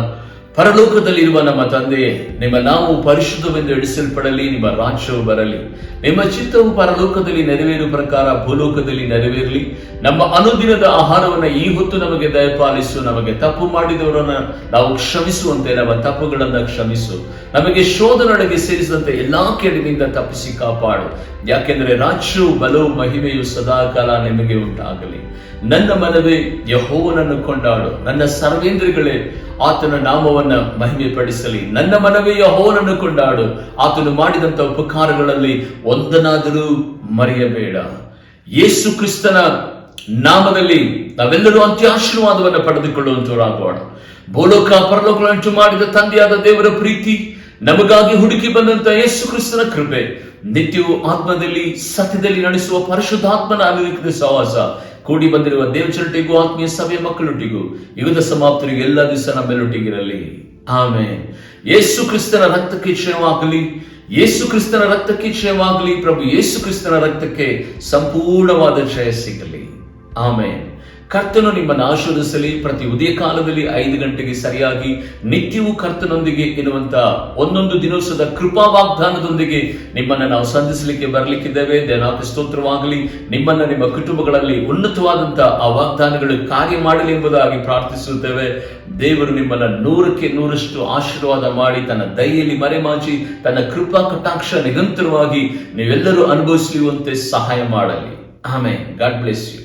ಪರಲೋಕದಲ್ಲಿರುವ ನಮ್ಮ ತಂದೆಯೇ, ನಿಮ್ಮ ನಾಮವು ಪರಿಶುದ್ಧವೆಂದು ಎಣಿಸಲ್ಪಡಲಿ, ನಿಮ್ಮ ರಾಜ್ಯವು ಬರಲಿ, ನಿಮ್ಮ ಚಿತ್ತವು ಪರಲೋಕದಲ್ಲಿ ನೆರವೇರುವ ಪ್ರಕಾರ ಭೂಲೋಕದಲ್ಲಿ ನೆರವೇರಲಿ. ನಮ್ಮ ಅನುದಿನದ ಆಹಾರವನ್ನು ಈ ಹೊತ್ತು ನಮಗೆ ದಯಪಾಲಿಸು. ನಮಗೆ ತಪ್ಪು ಮಾಡಿದವರನ್ನ ನಾವು ಕ್ಷಮಿಸುವಂತೆ ನಮ್ಮ ತಪ್ಪುಗಳನ್ನು ಕ್ಷಮಿಸು. ನಮಗೆ ಶೋಧನೆಯೊಳಗೆ ಸೇರಿಸಿದಂತೆ ಎಲ್ಲಾ ಕೆಡವಿನಿಂದ ತಪ್ಪಿಸಿ ಕಾಪಾಡು. ಯಾಕೆಂದರೆ ರಾಜ್ಯವು ಬಲವು ಮಹಿಮೆಯು ಸದಾಕಾಲ ನಿಮಗೆ ಉಂಟಾಗಲಿ. ನನ್ನ ಮನವೇ ಯೆಹೋವನನ್ನು ಕೊಂಡಾಡು, ನನ್ನ ಸರ್ವೇಂದ್ರಿಗಳೇ ಆತನ ನಾಮವನ್ನ ಮಹಿಮೆ ಪಡಿಸಲಿ. ನನ್ನ ಮನವೇ ಯೆಹೋವನನ್ನು ಕೊಂಡಾಡು, ಆತನು ಮಾಡಿದಂತ ಉಪಕಾರಗಳಲ್ಲಿ ಒಂದನಾದರೂ ಮರೆಯಬೇಡ. ಯೇಸು ಕ್ರಿಸ್ತನ ನಾಮದಲ್ಲಿ ನಾವೆಲ್ಲರೂ ಅಂತ್ಯಾಶೀರ್ವಾದವನ್ನು ಪಡೆದುಕೊಳ್ಳುವಂತವರಾಗೋಣ. ಭೂಲೋಕ ಪರಲೋಕಗಳಂಟು ಮಾಡಿದ ತಂದೆಯಾದ ದೇವರ ಪ್ರೀತಿ, ನಮಗಾಗಿ ಹುಡುಕಿ ಬಂದಂತ ಯೇಸು ಕ್ರಿಸ್ತನ ಕೃಪೆ, ನಿತ್ಯವೂ ಆತ್ಮದಲ್ಲಿ ಸತ್ಯದಲ್ಲಿ ನಡೆಸುವ ಪರಿಶುದ್ಧಾತ್ಮನ ಅನುಗ್ರಹದ ಸಹವಾಸ ಕೂಡಿ ಬಂದಿರುವ ದೇವಚರಟಿಗೂ ಆತ್ಮೀಯ ಸಭೆಯ ಮಕ್ಕಳೊಟ್ಟಿಗೂ ಯುಗದ ಸಮಾಪ್ತರಿಗೂ ಎಲ್ಲ ದಿವಸ ನಮ್ಮೆಲ್ಲೊಟ್ಟಿಗಿರಲಿ. ಆಮೆನ್. ಯೇಸು ಕ್ರಿಸ್ತನ ರಕ್ತಕ್ಕೆ ಕ್ಷಯವಾಗಲಿ, ಯೇಸು ಕ್ರಿಸ್ತನ ರಕ್ತಕ್ಕೆ ಕ್ಷಯವಾಗಲಿ. ಪ್ರಭು ಯೇಸು ಕ್ರಿಸ್ತನ ರಕ್ತಕ್ಕೆ ಸಂಪೂರ್ಣವಾದ ಜಯ ಸಿಗಲಿ. ಆಮೆನ್. ಕರ್ತನು ನಿಮ್ಮನ್ನು ಆಶೀರ್ವದಿಸಲಿ. ಪ್ರತಿ ಉದಯ ಕಾಲದಲ್ಲಿ 5 ಗಂಟೆಗೆ ಸರಿಯಾಗಿ ನಿತ್ಯವೂ ಕರ್ತನೊಂದಿಗೆ ಎನ್ನುವಂತ ಒಂದೊಂದು ದಿನೋತ್ಸವದ ಕೃಪಾ ವಾಗ್ದಾನದೊಂದಿಗೆ ನಿಮ್ಮನ್ನ ನಾವು ಸಂಧಿಸಲಿಕ್ಕೆ ಬರಲಿಕ್ಕಿದ್ದೇವೆ. ದೇವನಾಮಕ್ಕೆ ಸ್ತೋತ್ರವಾಗಲಿ. ನಿಮ್ಮನ್ನ ನಿಮ್ಮ ಕುಟುಂಬಗಳಲ್ಲಿ ಉನ್ನತವಾದಂತ ಆ ವಾಗ್ದಾನಗಳು ಕಾರ್ಯ ಮಾಡಲಿ ಎಂಬುದಾಗಿ ಪ್ರಾರ್ಥಿಸುತ್ತೇವೆ. ದೇವರು ನಿಮ್ಮನ್ನ 100ಕ್ಕೆ 100ರಷ್ಟು ಆಶೀರ್ವಾದ ಮಾಡಿ ತನ್ನ ದಯೆಯಲ್ಲಿ ಮರೆಮಾಚಿ ತನ್ನ ಕೃಪಾ ಕಟಾಕ್ಷ ನಿರಂತರವಾಗಿ ನೀವೆಲ್ಲರೂ ಅನುಭವಿಸುವಂತೆ ಸಹಾಯ ಮಾಡಲಿ. ಆಮೆನ್. God bless you.